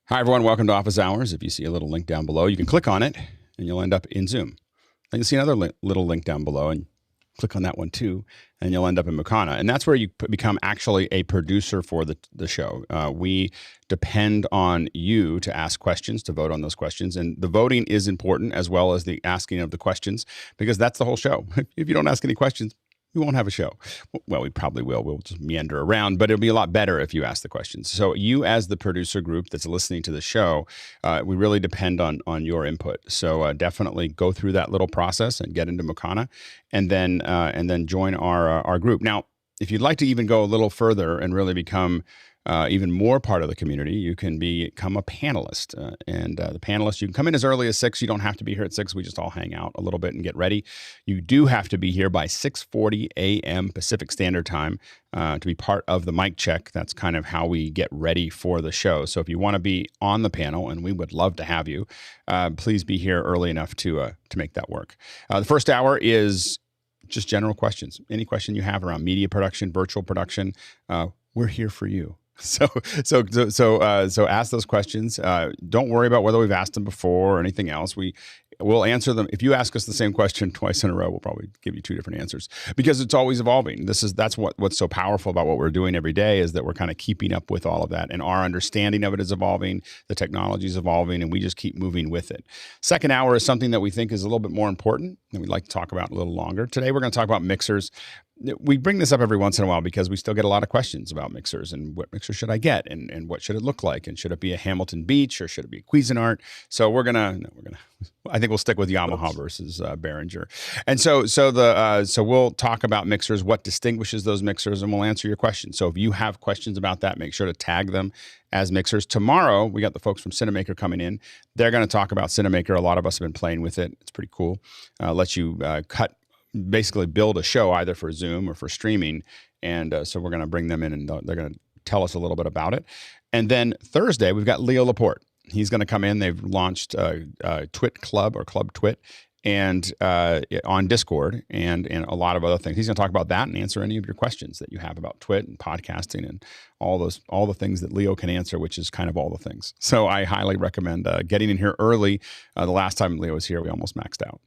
Hi, everyone. Welcome to Office Hours. If you see a little link down below, you can click on it and you'll end up in Zoom. And you'll see another little link down below and click on that one too, and you'll end up in Mukana. And that's where you become actually a producer for the show. We depend on you to ask questions, to vote on those questions. And the voting is important as well as the asking of the questions, because that's the whole show. If you don't ask any questions, we won't have a show. Well, we probably will. We'll just meander around, but it'll be a lot better if you ask the questions. So you, as the producer group that's listening to the show, we really depend on your input. So definitely go through that little process and get into Mukana, and then join our group. Now, if you'd like to even go a little further and really become even more part of the community, you can become a panelist. The panelists, you can come in as early as 6. You don't have to be here at 6. We just all hang out a little bit and get ready. You do have to be here by 6:40 a.m. Pacific Standard Time to be part of the mic check. That's kind of how we get ready for the show. So if you want to be on the panel, and we would love to have you, please be here early enough to make that work. The first hour is just general questions. Any question you have around media production, virtual production, we're here for you. So ask those questions. Don't worry about whether we've asked them before or anything else. We'll answer them. If you ask us the same question twice in a row, we'll probably give you 2 different answers, because it's always evolving. That's what's so powerful about what we're doing every day, is that we're kind of keeping up with all of that, and our understanding of it is evolving. The technology is evolving, and we just keep moving with it. Second hour is something that we think is a little bit more important, and we'd like to talk about a little longer. Today, we're going to talk about mixers. We bring this up every once in a while because we still get a lot of questions about mixers, and what mixer should I get, and what should it look like, and should it be a Hamilton Beach or should it be a Cuisinart? So I think we'll stick with Yamaha versus Behringer. And so we'll talk about mixers, what distinguishes those mixers, and we'll answer your questions. So if you have questions about that, make sure to tag them as mixers. Tomorrow, we got the folks from Cinemaker coming in. They're going to talk about Cinemaker. A lot of us have been playing with it. It's pretty cool. Lets you basically build a show either for Zoom or for streaming. And so we're going to bring them in, and they're going to tell us a little bit about it. And then Thursday, we've got Leo Laporte. He's going to come in. They've launched Twit Club, or Club Twit, and on Discord, and a lot of other things. He's going to talk about that and answer any of your questions that you have about Twit and podcasting and all the things that Leo can answer, which is kind of all the things. So I highly recommend getting in here early. The last time Leo was here, we almost maxed out.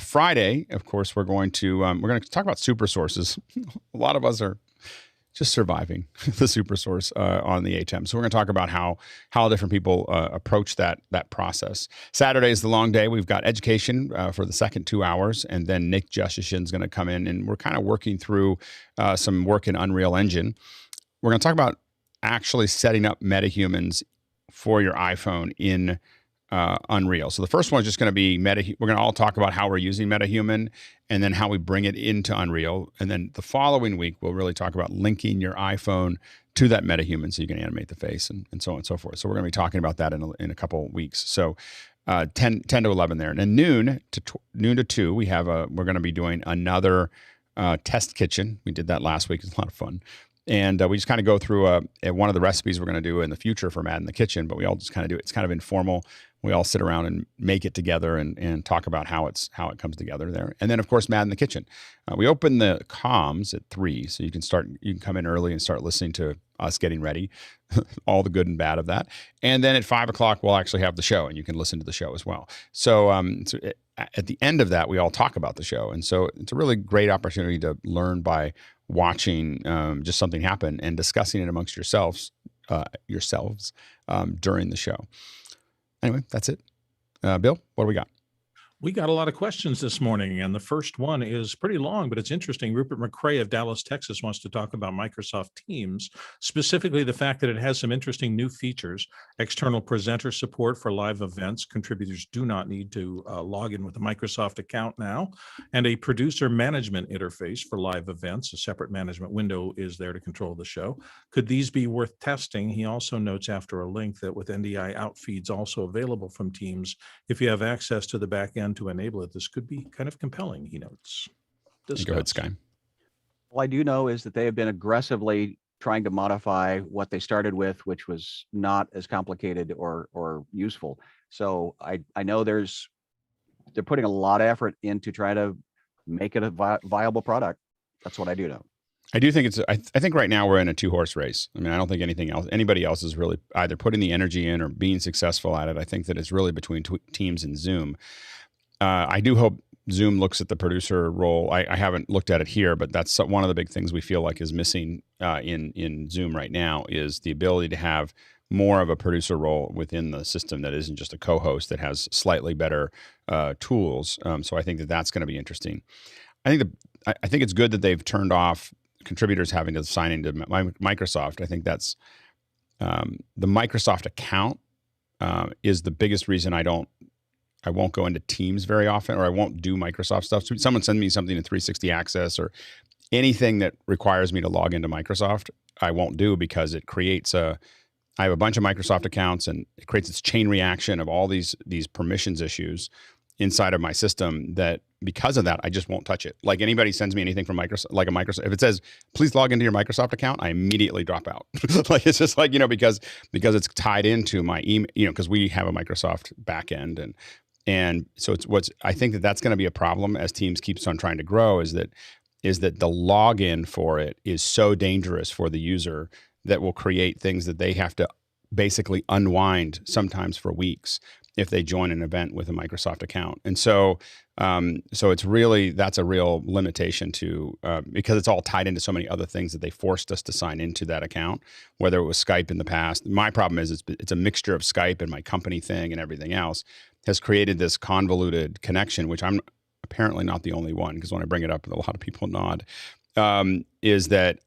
Friday, of course, we're going to talk about super sources. A lot of us are just surviving the super source on the ATEM. So we're going to talk about how different people approach that process. Saturday is the long day. We've got education for the second 2 hours, and then Nick Justishin's going to come in, and we're kind of working through some work in Unreal Engine. We're going to talk about actually setting up metahumans for your iPhone in Unreal. So the first one is just going to be we're going to all talk about how we're using MetaHuman, and then how we bring it into Unreal. And then the following week, we'll really talk about linking your iPhone to that MetaHuman so you can animate the face and so on and so forth. So we're going to be talking about that in a couple of weeks. So 10 to 11 there. And then noon to 2, we're going to be doing another test kitchen. We did that last week. It's a lot of fun. And we just kind of go through one of the recipes we're going to do in the future for Mad in the Kitchen, but we all just kind of do it. It's kind of informal. We all sit around and make it together and talk about how it comes together there. And then, of course, Mad in the Kitchen. We open the comms at 3, so you can come in early and start listening to us getting ready, all the good and bad of that. And then at 5 o'clock, we'll actually have the show, and you can listen to the show as well. So, at the end of that, we all talk about the show. And so it's a really great opportunity to learn by watching just something happen and discussing it amongst yourselves during the show. Anyway, that's it. Bill, what do we got? We got a lot of questions this morning, and the first one is pretty long, but it's interesting. Rupert McCrae of Dallas, Texas wants to talk about Microsoft Teams, specifically the fact that it has some interesting new features, external presenter support for live events. Contributors do not need to log in with a Microsoft account now, and a producer management interface for live events. A separate management window is there to control the show. Could these be worth testing? He also notes after a link that with NDI out feeds also available from Teams, if you have access to the back end to enable it, this could be kind of compelling, he notes. Go ahead, Sky. All I do know is that they have been aggressively trying to modify what they started with, which was not as complicated or useful. So I know they're putting a lot of effort into trying to make it a viable product. That's what I do know. I do think I think right now we're in a 2-horse race. I mean, I don't think anybody else is really either putting the energy in or being successful at it. I think that it's really between Teams and Zoom. I do hope Zoom looks at the producer role. I haven't looked at it here, but that's one of the big things we feel like is missing in Zoom right now is the ability to have more of a producer role within the system that isn't just a co-host that has slightly better tools. So I think that that's going to be interesting. I think it's good that they've turned off contributors having to sign into Microsoft. I think that's the Microsoft account is the biggest reason I won't go into Teams very often, or I won't do Microsoft stuff. So someone send me something in 360 Access or anything that requires me to log into Microsoft, I won't do because it creates I have a bunch of Microsoft accounts and it creates this chain reaction of all these permissions issues inside of my system that because of that, I just won't touch it. Like anybody sends me anything from Microsoft, if it says, please log into your Microsoft account, I immediately drop out. Like, it's just like, because it's tied into my email, because we have a Microsoft backend and so I think that's going to be a problem as Teams keeps on trying to grow is that the login for it is so dangerous for the user that will create things that they have to basically unwind sometimes for weeks if they join an event with a Microsoft account. And so it's really, that's a real limitation to, because it's all tied into so many other things that they forced us to sign into that account, whether it was Skype in the past. My problem is it's a mixture of Skype and my company thing and everything else has created this convoluted connection, which I'm apparently not the only one, because when I bring it up, a lot of people nod, is that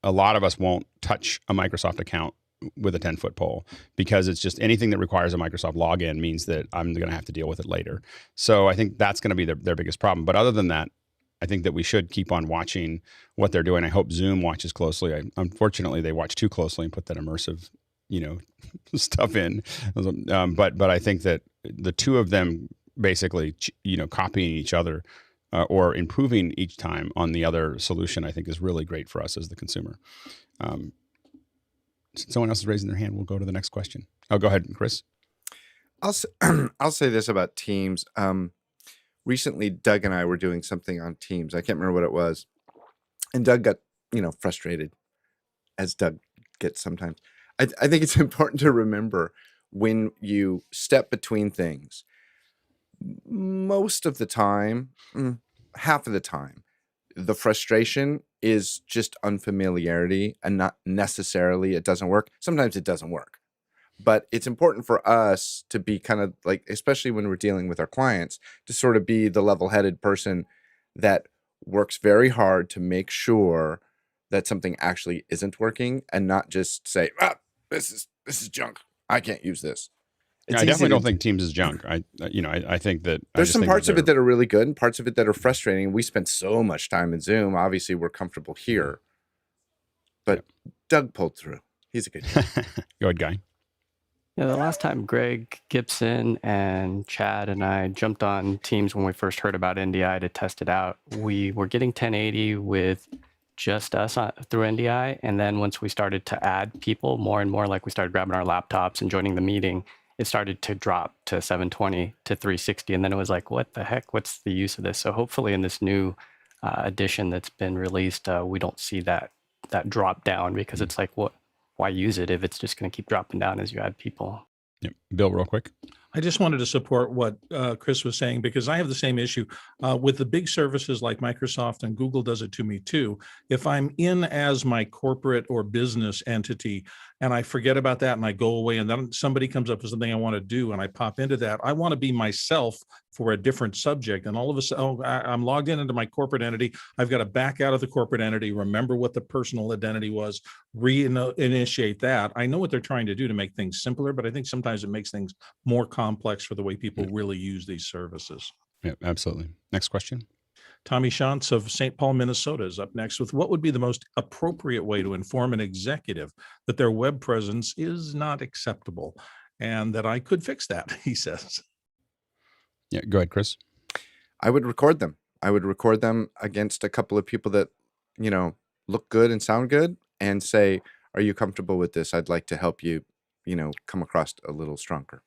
a lot of us won't touch a Microsoft account with a 10-foot pole because it's just anything that requires a Microsoft login means that I'm going to have to deal with it later. So I think that's going to be their biggest problem. But other than that, I think that we should keep on watching what they're doing. I hope Zoom watches closely. Unfortunately, they watch too closely and put that immersive, stuff in. But I think that the two of them basically, copying each other or improving each time on the other solution, I think is really great for us as the consumer. Someone else is raising their hand. We'll go to the next question. Oh, go ahead, Chris. I'll say this about Teams. Recently, Doug and I were doing something on Teams. I can't remember what it was. And Doug got, frustrated, as Doug gets sometimes. I think it's important to remember when you step between things, most of the time, half of the time, the frustration is just unfamiliarity and not necessarily it doesn't work. Sometimes it doesn't work. But it's important for us to be kind of like, especially when we're dealing with our clients, to sort of be the level-headed person that works very hard to make sure that something actually isn't working and not just say, this is junk. I can't use this. I definitely don't think Teams is junk. I think that there's some parts of it that are really good and parts of it that are frustrating. We spend so much time in Zoom. Obviously, we're comfortable here. But Doug pulled through. He's a good guy. Go ahead, Guy. Yeah, the last time Greg Gibson and Chad and I jumped on Teams when we first heard about NDI to test it out, we were getting 1080 with just us through NDI. And then once we started to add people more and more, like we started grabbing our laptops and joining the meeting, it started to drop to 720 to 360. And then it was like, what the heck? What's the use of this? So hopefully in this new edition that's been released, we don't see that drop down, because it's like, why use it if it's just going to keep dropping down as you add people? Yep. Bill, real quick. I just wanted to support what Chris was saying, because I have the same issue with the big services like Microsoft, and Google does it to me too. If I'm in as my corporate or business entity and I forget about that and I go away and then somebody comes up with something I want to do and I pop into that, I want to be myself for a different subject. And all of a sudden, I'm logged into my corporate entity. I've got to back out of the corporate entity, remember what the personal identity was, reinitiate that. I know what they're trying to do to make things simpler, but I think sometimes it makes things more complex for the way people really use these services. Yeah, absolutely. Next question. Tommy Shantz of St. Paul, Minnesota is up next with what would be the most appropriate way to inform an executive that their web presence is not acceptable and that I could fix that, he says. Yeah, go ahead, Chris. I would record them. I would record them against a couple of people that, look good and sound good and say, are you comfortable with this? I'd like to help you, come across a little stronger.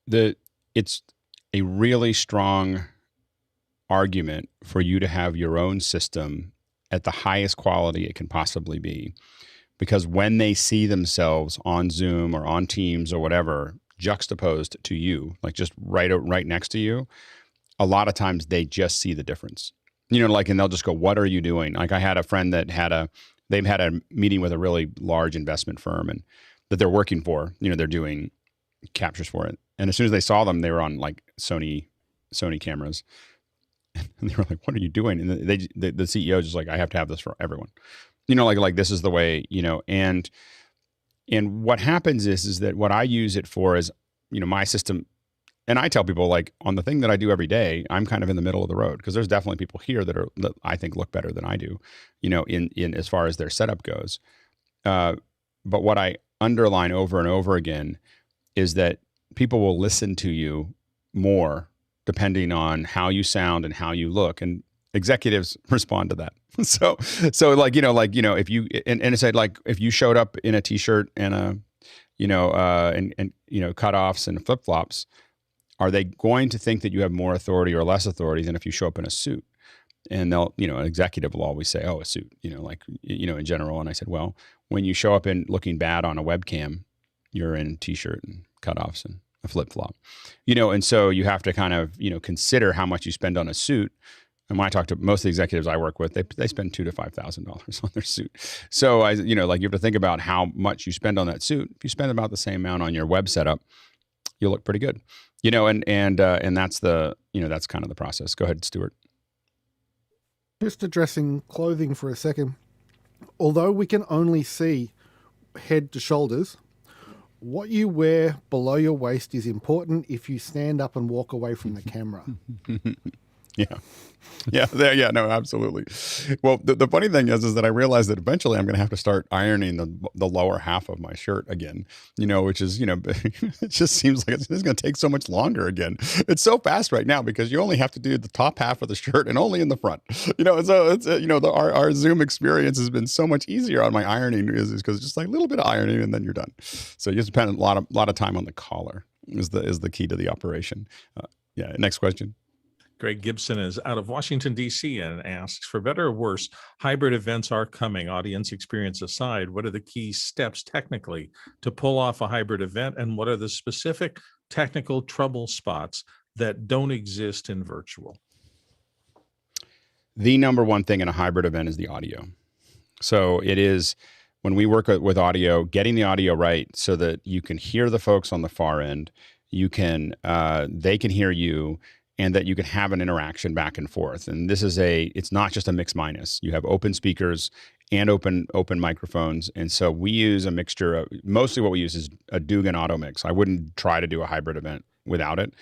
It's a really strong argument for you to have your own system at the highest quality it can possibly be. Because when they see themselves on Zoom or on Teams or whatever, juxtaposed to you, like just right next to you, a lot of times they just see the difference. Like, and they'll just go, "What are you doing?" Like, I had a friend that they've had a meeting with a really large investment firm and that they're working for. They're doing captures for it. And as soon as they saw them, they were on like Sony cameras. And they were like, "What are you doing?" And the CEO just like, "I have to have this for everyone." Like this is the way, and what happens is that what I use it for is, my system. And I tell people, like, on the thing that I do every day, I'm kind of in the middle of the road because there's definitely people here that I think look better than I do, in as far as their setup goes. But what I underline over and over again is that people will listen to you more depending on how you sound and how you look, and executives respond to that. So like, if you, and it said, like, if you showed up in a t-shirt and and cutoffs and flip-flops, are they going to think that you have more authority or less authority than if you show up in a suit? And they'll, an executive will always say, "Oh, a suit," in general. And I said, well, when you show up in looking bad on a webcam, you're in a t-shirt and cutoffs and a flip-flop, and so you have to kind of, consider how much you spend on a suit. And when I talk to most of the executives I work with, they spend $2,000 to $5,000 on their suit. So you have to think about how much you spend on that suit. If you spend about the same amount on your web setup, you'll look pretty good, and that's that's kind of the process. Go ahead, Stuart. Just addressing clothing for a second. Although we can only see head to shoulders, what you wear below your waist is important if you stand up and walk away from the camera. Yeah. No, absolutely. Well, the funny thing is that I realized that eventually I'm going to have to start ironing the lower half of my shirt again, which is, it just seems like it's going to take so much longer again. It's so fast right now because you only have to do the top half of the shirt and only in the front, so it's, our Zoom experience has been so much easier on my ironing is because it's just like a little bit of ironing and then you're done. So you spend a lot of time on the collar is the key to the operation. Next question. Greg Gibson is out of Washington, D.C. and asks, for better or worse, hybrid events are coming. Audience experience aside, what are the key steps technically to pull off a hybrid event? And what are the specific technical trouble spots that don't exist in virtual? The number one thing in a hybrid event is the audio. So it is, when we work with audio, getting the audio right so that you can hear the folks on the far end, they can hear you, and that you can have an interaction back and forth. And this is it's not just a mix minus. You have open speakers and open microphones. And so we use a mixture of, mostly what we use is a DOGE and auto mix. I wouldn't try to do a hybrid event without it.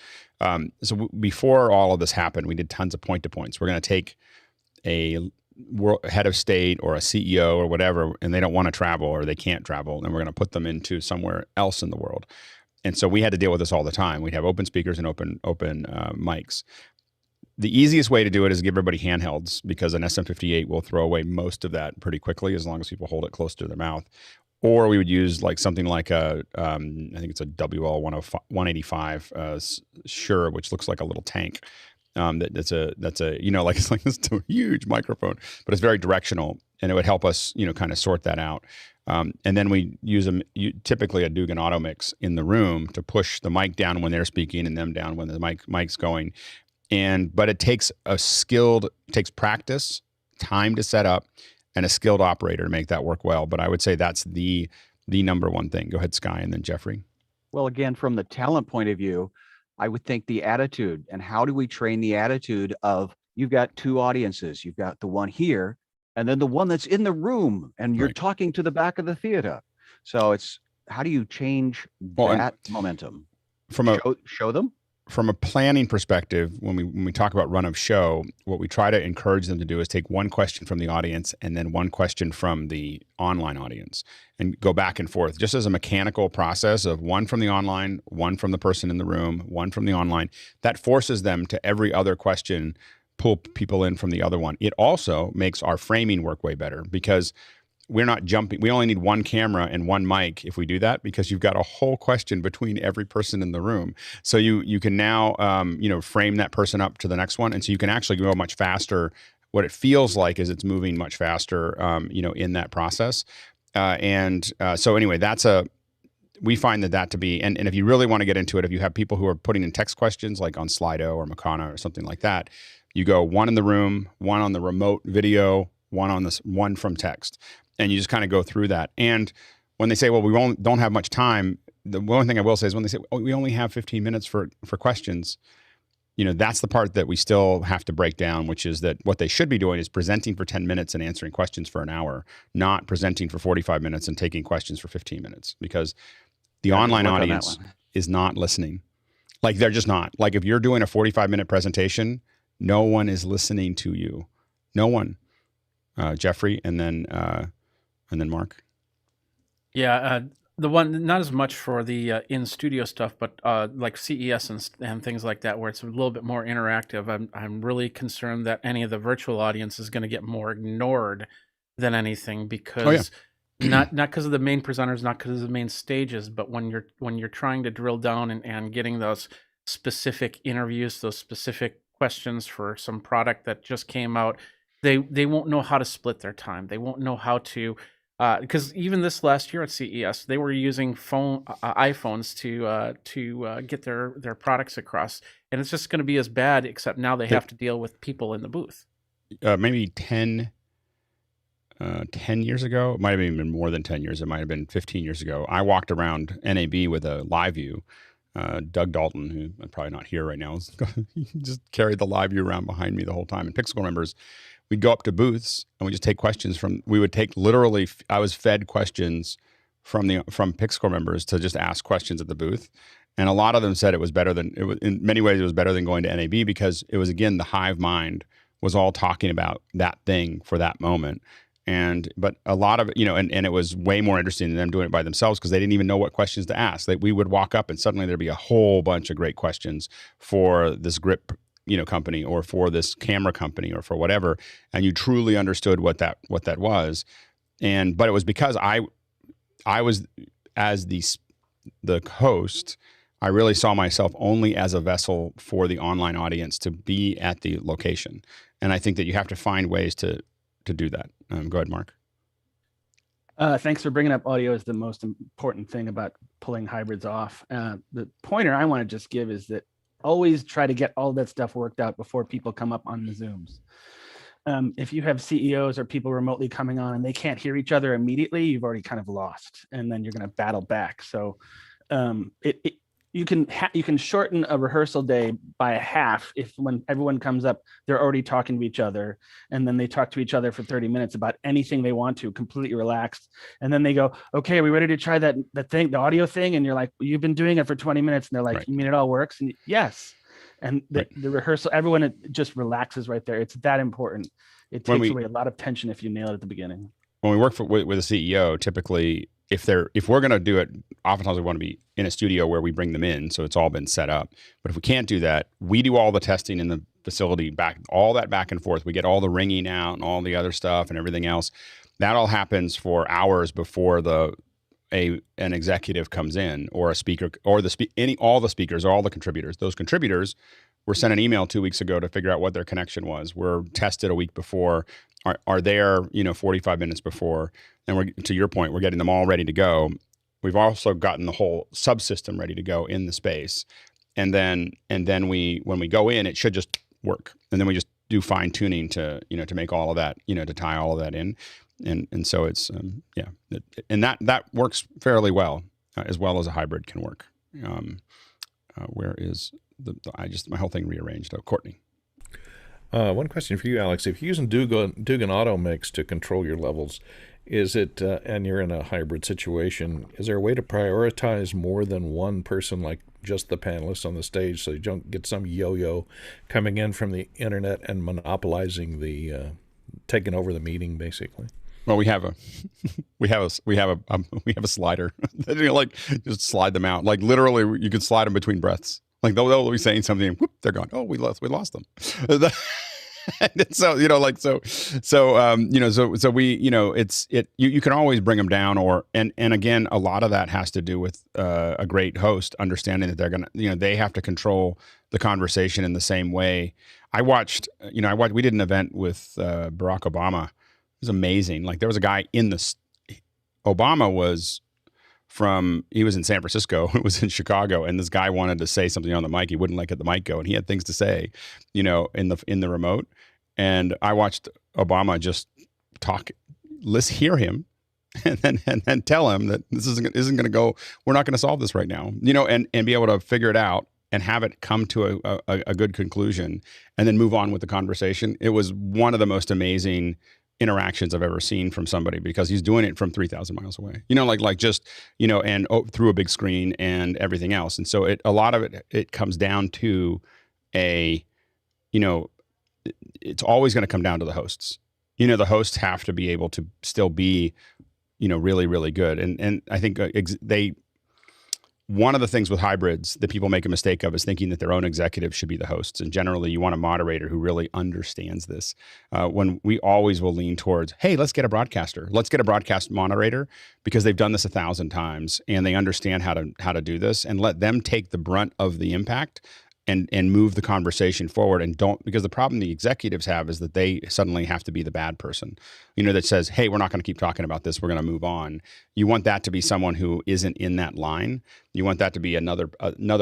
Before all of this happened, we did tons of point-to-points. We're going to take a head of state or a CEO or whatever, and they don't want to travel or they can't travel, and we're going to put them into somewhere else in the world. And so we had to deal with this all the time. We'd have open speakers and open mics. The easiest way to do it is give everybody handhelds, because an SM58 will throw away most of that pretty quickly as long as people hold it close to their mouth. Or we would use like something like I think it's a WL185 Shure, which looks like a little tank. That's a it's like this huge microphone, but it's very directional, and it would help us kind of sort that out. And then we use typically a DOGE and auto mix in the room to push the mic down when they're speaking and them down when the mic's going. But it takes practice, time to set up, and a skilled operator to make that work well. But I would say that's the number one thing. Go ahead, Sky, and then Jeffrey. Well, again, from the talent point of view, I would think the attitude, and how do we train the attitude of, you've got two audiences. You've got the one here and then the one that's in the room, and you're talking to the back of the theater. So it's, how do you change that momentum? Show them? From a planning perspective, when we talk about run of show, what we try to encourage them to do is take one question from the audience and then one question from the online audience and go back and forth, just as a mechanical process of one from the online, one from the person in the room, one from the online. That forces them to every other question, pull people in from the other one. It also makes our framing work way better, because we're not jumping. We only need one camera and one mic if we do that, because you've got a whole question between every person in the room. So you can now frame that person up to the next one, and so you can actually go much faster what it feels like is it's moving much faster, in that process. So anyway, we find that to be, and if you really want to get into it, if you have people who are putting in text questions like on Slido or Makana or something like that, you go one in the room, one on the remote video, one from text, and you just kind of go through that. And when they say, well, we don't have much time, the one thing I will say is when they say, oh, we only have 15 minutes for questions, that's the part that we still have to break down, which is that what they should be doing is presenting for 10 minutes and answering questions for an hour, not presenting for 45 minutes and taking questions for 15 minutes, because the online audience is not listening. Like, they're just not. Like, if you're doing a 45-minute presentation, no one is listening to you. No one. Jeffrey, and then Mark. Yeah, the one, not as much for the in-studio stuff, but like CES and things like that, where it's a little bit more interactive. I'm really concerned that any of the virtual audience is going to get more ignored than anything, because not because of the main presenters, not because of the main stages, but when you're trying to drill down and getting those specific interviews, those specific questions for some product that just came out, they won't know how to split their time. They won't know how to, because even this last year at CES, they were using iPhones to get their products across, and it's just going to be as bad, except now they have to deal with people in the booth. Maybe 10 years ago, it might have even been more than 10 years. It might have been 15 years ago. I walked around NAB with a live view. Doug Dalton, who I'm probably not here right now, just carried the live view around behind me the whole time. And Pixel members, we'd go up to booths and we just take questions I was fed questions from Pixel members to just ask questions at the booth. And a lot of them said in many ways, it was better than going to NAB, because it was, again, the hive mind was all talking about that thing for that moment. But a lot of it, and it was way more interesting than them doing it by themselves, because they didn't even know what questions to ask. We would walk up and suddenly there'd be a whole bunch of great questions for this grip, company, or for this camera company, or for whatever. And you truly understood what that was. But it was because I was, as the host, I really saw myself only as a vessel for the online audience to be at the location. And I think that you have to find ways to do that. Go ahead, Mark. Thanks for bringing up audio as the most important thing about pulling hybrids off. The pointer I want to just give is that always try to get all that stuff worked out before people come up on the Zooms. If you have CEOs or people remotely coming on and they can't hear each other immediately, you've already kind of lost, and then you're going to battle back. So you can shorten a rehearsal day by a half if, when everyone comes up, they're already talking to each other, and then they talk to each other for 30 minutes about anything they want to, completely relaxed. And then they go, okay, are we ready to try that thing, the audio thing? And you're like, well, you've been doing it for 20 minutes. And they're like, You mean it all works? And yes. And the rehearsal, everyone just relaxes right there. It's that important. It takes away a lot of tension if you nail it at the beginning. When we work with a CEO, typically, if we're going to do it, oftentimes we want to be in a studio where we bring them in, so it's all been set up. But if we can't do that, we do all the testing in the facility, all that back and forth. We get all the ringing out and all the other stuff and everything else. That all happens for hours before an executive comes in, or a speaker, or all the speakers, or all the contributors. Those contributors were sent an email 2 weeks ago to figure out what their connection was. We're tested a week before, are there 45 minutes before, and to your point, we're getting them all ready to go. We've also gotten the whole subsystem ready to go in the space, and then when we go in, it should just work, and then we just do fine tuning to make all of that, to tie all of that in, and so it's and that works fairly well as a hybrid can work. Where is my whole thing rearranged? Oh, Courtney. One question for you, Alex. If you're using Dugan Auto Mix to control your levels, is it, and you're in a hybrid situation, is there a way to prioritize more than one person, like just the panelists on the stage, so you don't get some yo-yo coming in from the internet and monopolizing taking over the meeting, basically? Well, we have a slider. Just slide them out. Like, literally, you can slide them between breaths. Like, they'll be saying something, and whoop, they're gone. Oh, we lost them. So you can always bring them down, and again, a lot of that has to do with a great host understanding that they're gonna, they have to control the conversation in the same way. I watched, we did an event with Barack Obama. It was amazing. Like there was a guy Obama was he was in San Francisco, it was in Chicago, and this guy wanted to say something on the mic. He wouldn't let the mic go, and he had things to say, in the remote. And I watched Obama just talk, hear him, and then tell him that this isn't going to go. We're not going to solve this right now, and be able to figure it out and have it come to a good conclusion, and then move on with the conversation. It was one of the most amazing interactions I've ever seen from somebody, because he's doing it from 3,000 miles away, and through a big screen and everything else. And so a lot of it comes down to it's always going to come down to the hosts. The hosts have to be able to still be, really, really good. And I think one of the things with hybrids that people make a mistake of is thinking that their own executives should be the hosts. And generally, you want a moderator who really understands this. When we always will lean towards, hey, let's get a broadcaster. Let's get a broadcast moderator, because they've done this 1,000 times and they understand how to do this, and let them take the brunt of the impact and move the conversation forward. And because the problem the executives have is that they suddenly have to be the bad person, that says, hey, we're not going to keep talking about this. We're going to move on. You want that to be someone who isn't in that line. You want that to be another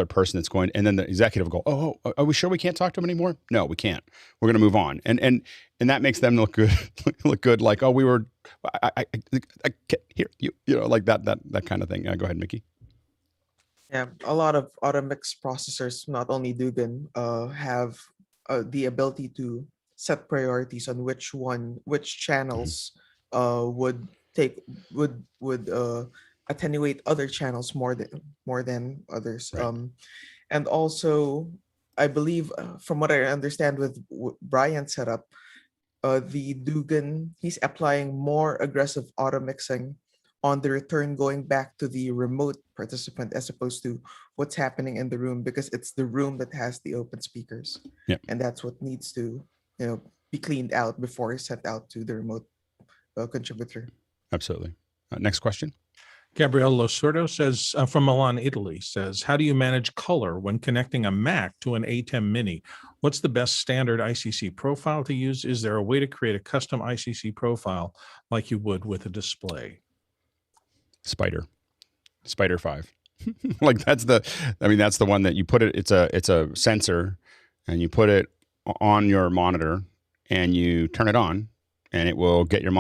person that's going, and then the executive will go, oh, are we sure we can't talk to him anymore? No, we can't. We're going to move on. And that makes them look good. Like, oh, we were, I can't hear you, like that kind of thing. Go ahead, Mickey. Yeah, a lot of AutoMix processors, not only Dugan, have the ability to set priorities on which channels would attenuate other channels more than others. Right. And also, I believe, from what I understand with Brian's setup, the Dugan, he's applying more aggressive auto-mixing on the return going back to the remote participant, as opposed to what's happening in the room, because it's the room that has the open speakers. Yep. And that's what needs to be cleaned out before it's sent out to the remote contributor. Absolutely. Next question. Gabriele Losurdo says, from Milan, Italy, says, how do you manage color when connecting a Mac to an ATEM Mini? What's the best standard ICC profile to use? Is there a way to create a custom ICC profile like you would with a display? Spider 5. Like that's the one that you put it, it's a sensor, and you put it on your monitor and you turn it on, and it will get your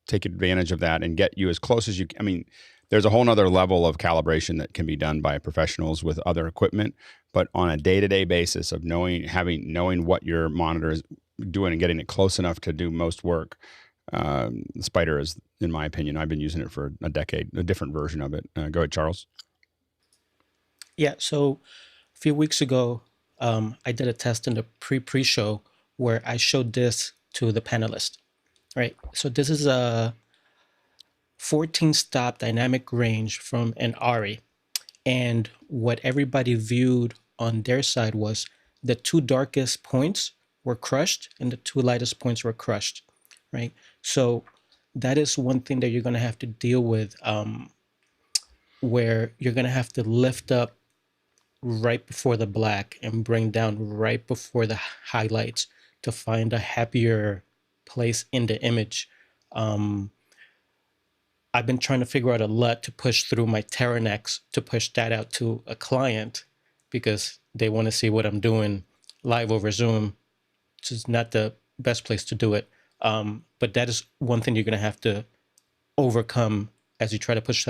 take advantage of that and get you as close as you can. I mean, there's a whole nother level of calibration that can be done by professionals with other equipment, but on a day-to-day basis of knowing what your monitor is doing and getting it close enough to do most work, Spider is, in my opinion, I've been using it for a decade, a different version of it. Go ahead, Charles. Yeah, so a few weeks ago, I did a test in the pre-show where I showed this to the panelists, right? So this is a 14-stop dynamic range from an ARRI. And what everybody viewed on their side was the two darkest points were crushed and the two lightest points were crushed, right? So that is one thing that you're going to have to deal with, where you're going to have to lift up right before the black and bring down right before the highlights to find a happier place in the image. I've been trying to figure out a LUT to push through my Terranex to push that out to a client, because they want to see what I'm doing live over Zoom. This is not the best place to do it. But that is one thing you're going to have to overcome as you try to push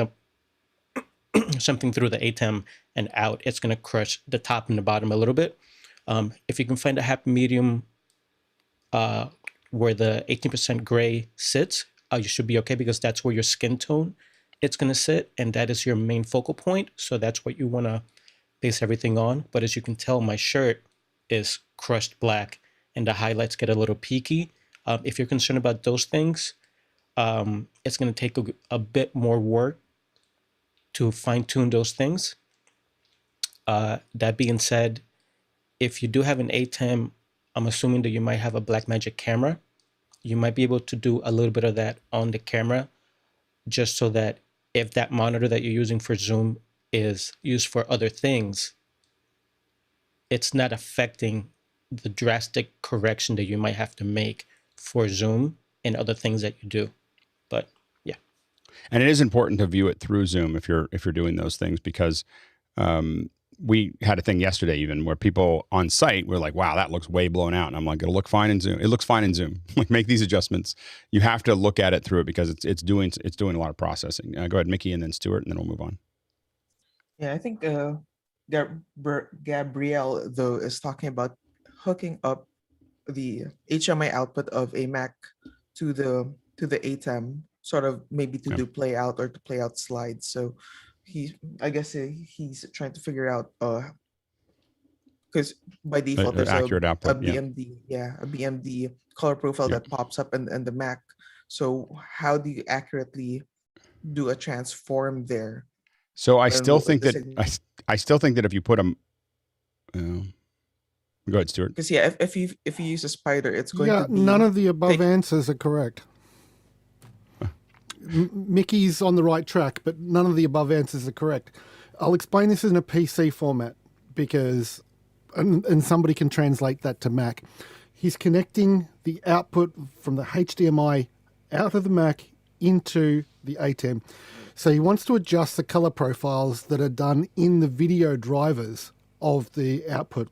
something through the ATEM and out. It's going to crush the top and the bottom a little bit. If you can find a happy medium where the 18% gray sits, you should be okay, because that's where your skin tone it's going to sit, and that is your main focal point. So that's what you want to base everything on. But as you can tell, my shirt is crushed black and the highlights get a little peaky. If you're concerned about those things, it's going to take a bit more work to fine tune those things. That being said, if you do have an ATEM, I'm assuming that you might have a Blackmagic camera. You might be able to do a little bit of that on the camera, just so that if that monitor that you're using for Zoom is used for other things, it's not affecting the drastic correction that you might have to make for Zoom and other things that you do. But yeah. And it is important to view it through Zoom if you're doing those things, because we had a thing yesterday even where people on site were like, wow, that looks way blown out. And I'm like, it'll look fine in Zoom. It looks fine in Zoom. Like, make these adjustments. You have to look at it through it because it's doing a lot of processing. Go ahead, Mickey, and then Stuart, and then we'll move on. Yeah, I think Gabrielle, though, is talking about hooking up the HMI output of a Mac to the ATEM, sort of maybe to do play out or to play out slides. So I guess he's trying to figure out because by default there's accurate output, a BMD color profile that pops up in the Mac. So how do you accurately do a transform there? So I still think that if you put them, go ahead, Stuart. Because if you use a spider, it's going to be none of the above answers are correct. Mickey's on the right track, but none of the above answers are correct. I'll explain this in a PC format because, and somebody can translate that to Mac. He's connecting the output from the HDMI out of the Mac into the ATEM. So he wants to adjust the color profiles that are done in the video drivers of the output.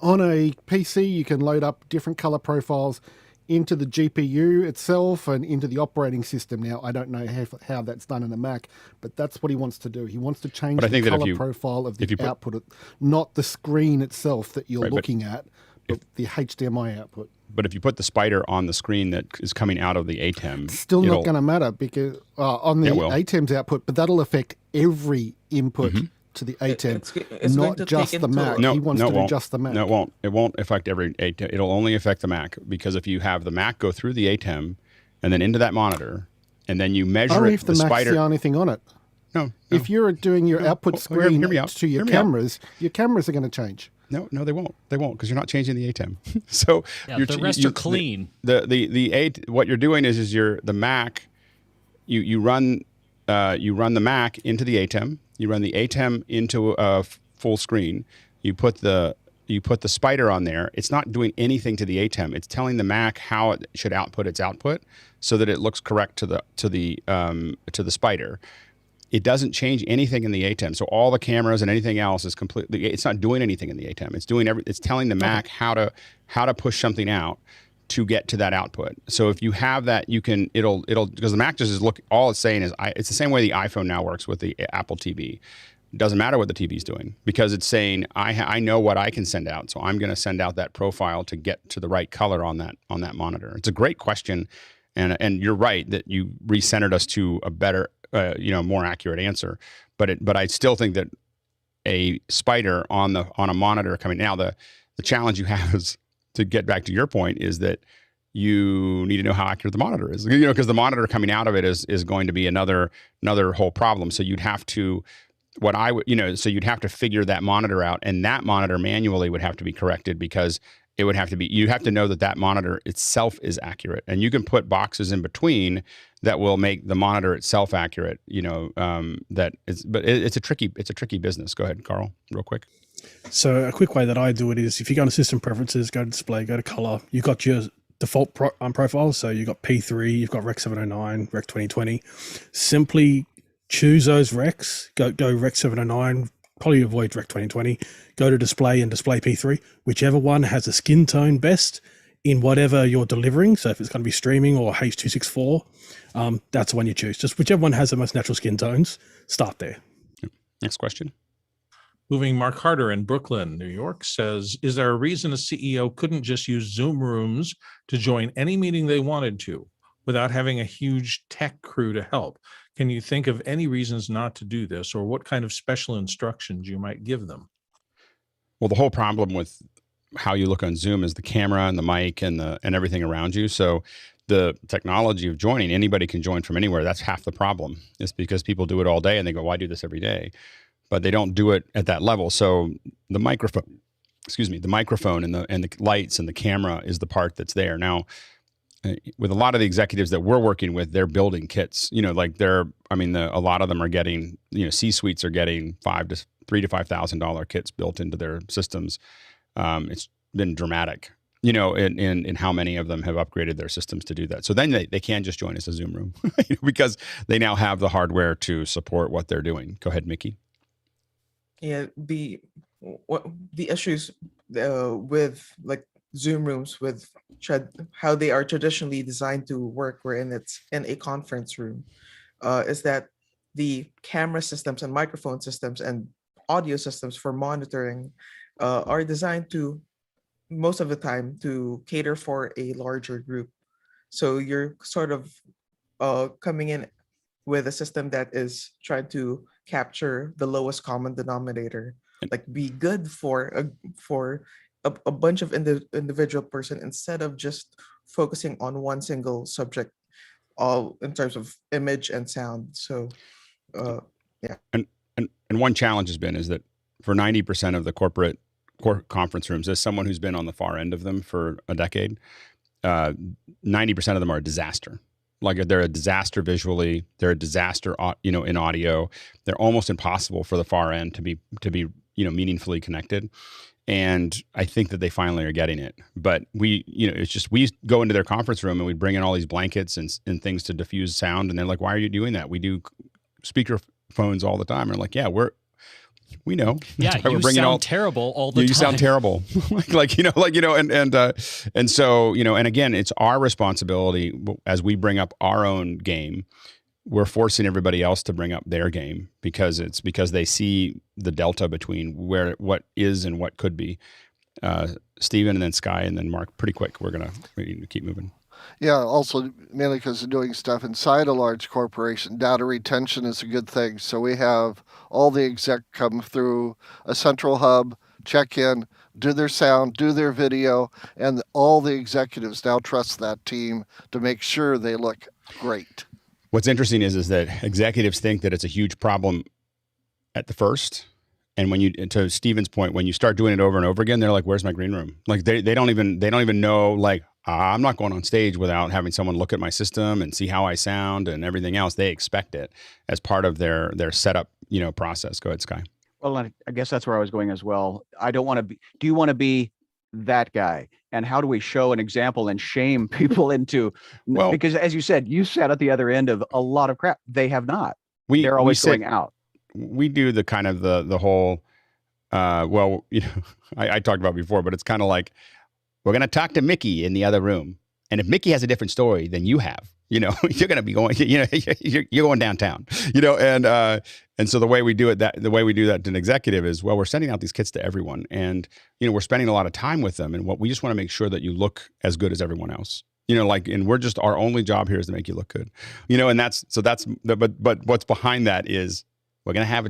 On a PC, you can load up different color profiles into the GPU itself and into the operating system. Now, I don't know how that's done in a Mac, but that's what he wants to do. He wants to change the color profile of the output, not the screen itself that you're looking at, but the HDMI output. But if you put the spider on the screen that is coming out of the ATEM, it's still not going to matter because on the ATEM's output, but that'll affect every input to the ATEM, it's not just the Mac. He wants to do just the Mac. No, it won't. It won't affect every ATEM. It'll only affect the Mac, because if you have the Mac go through the ATEM and then into that monitor, and then you measure only it, if the Mac's spider. the only thing on it. No. If you're doing your output screen to your cameras are going to change. No, they won't. They won't, because you're not changing the ATEM. So the rest are clean. What you're doing is the Mac. You run the Mac into the ATEM. You run the ATEM into a full screen. You put the spider on there. It's not doing anything to the ATEM. It's telling the Mac how it should output its output so that it looks correct to the spider. It doesn't change anything in the ATEM. So all the cameras and anything else is completely. It's not doing anything in the ATEM. It's doing It's telling the Mac how to push something out to get to that output. So if you have that, it'll because the Mac just is all it's saying is it's the same way the iPhone now works with the Apple TV. It doesn't matter what the TV is doing, because it's saying I know what I can send out, so I'm going to send out that profile to get to the right color on that monitor. It's a great question, and you're right that you recentered us to a better, more accurate answer. But I still think that a spider on a monitor coming now, the challenge you have is, to get back to your point, is that you need to know how accurate the monitor is, because the monitor coming out of it is going to be another whole problem. So you'd have to, you'd have to figure that monitor out, and that monitor manually would have to be corrected, because it would have to be, you have to know that monitor itself is accurate, and you can put boxes in between that will make the monitor itself accurate. But it's a tricky business. Go ahead, Carl, real quick. So a quick way that I do it is, if you go to System Preferences, go to Display, go to Color, you've got your default profiles. So you've got P3, you've got Rec 709, Rec 2020. Simply choose those recs, go Rec 709, probably avoid Rec 2020, go to Display and Display P3, whichever one has a skin tone best in whatever you're delivering. So if it's going to be streaming or H.264, that's the one you choose. Just whichever one has the most natural skin tones, start there. Next question. Moving, Mark Harder in Brooklyn, New York says, is there a reason a CEO couldn't just use Zoom rooms to join any meeting they wanted to without having a huge tech crew to help? Can you think of any reasons not to do this, or what kind of special instructions you might give them? Well, the whole problem with how you look on Zoom is the camera and the mic and everything around you. So the technology of joining, anybody can join from anywhere. That's half the problem. It's because people do it all day and they go, well, I do this every day. But they don't do it at that level. So the microphone and the lights and the camera is the part that's there. Now, with a lot of the executives that we're working with, they're building kits. A lot of them are getting, C-suites are getting $3,000 to $5,000 kits built into their systems. It's been dramatic, you know, in how many of them have upgraded their systems to do that. So then they can just join us a Zoom room because they now have the hardware to support what they're doing. Go ahead, Mickey. Yeah, the issues with like Zoom rooms with how they are traditionally designed to work, wherein it's in a conference room, is that the camera systems and microphone systems and audio systems for monitoring are designed to, most of the time, to cater for a larger group. So you're sort of coming in with a system that is trying to capture the lowest common denominator, like be good for a bunch of individual person instead of just focusing on one single subject, all in terms of image and sound. So yeah. And one challenge has been is that for 90% of the corporate conference rooms, as someone who's been on the far end of them for a decade, 90% of them are a disaster. Like they're a disaster visually, they're a disaster, you know, in audio. They're almost impossible for the far end to be, you know, meaningfully connected. And I think that they finally are getting it. But we, you know, it's just, we go into their conference room and we bring in all these blankets and things to diffuse sound. And they're like, why are you doing that? We do speaker phones all the time. And they're like, yeah, we know. Yeah, you sound terrible all the time. You sound terrible. like, and so, you know, and again, it's our responsibility as we bring up our own game. We're forcing everybody else to bring up their game because they see the delta between what is and what could be. Steven and then Sky and then Mark, pretty quick. We need to keep moving. Yeah, also mainly because of doing stuff inside a large corporation. Data retention is a good thing. So we have all the exec come through a central hub, check in, do their sound, do their video, and all the executives now trust that team to make sure they look great. What's interesting is that executives think that it's a huge problem at the first. And when to Steven's point, when you start doing it over and over again, they're like, where's my green room? Like they don't even know, like, I'm not going on stage without having someone look at my system and see how I sound and everything else. They expect it as part of their setup, you know, process. Go ahead, Sky. Well, I guess that's where I was going as well. I don't want to be, do you want to be that guy? And how do we show an example and shame people into, because as you said, you sat at the other end of a lot of crap. They have not. They're always going out. We do the kind of the whole, well, you know, I talked about before, but it's kind of like, we're going to talk to Mickey in the other room. And if Mickey has a different story than you have, you know, you're going to be going, you know, you're going downtown, you know, and so the way we do that to an executive is, well, we're sending out these kits to everyone and, you know, we're spending a lot of time with them. And what we just want to make sure that you look as good as everyone else, you know, like, and we're just, our only job here is to make you look good, you know, and but what's behind that is, we're gonna have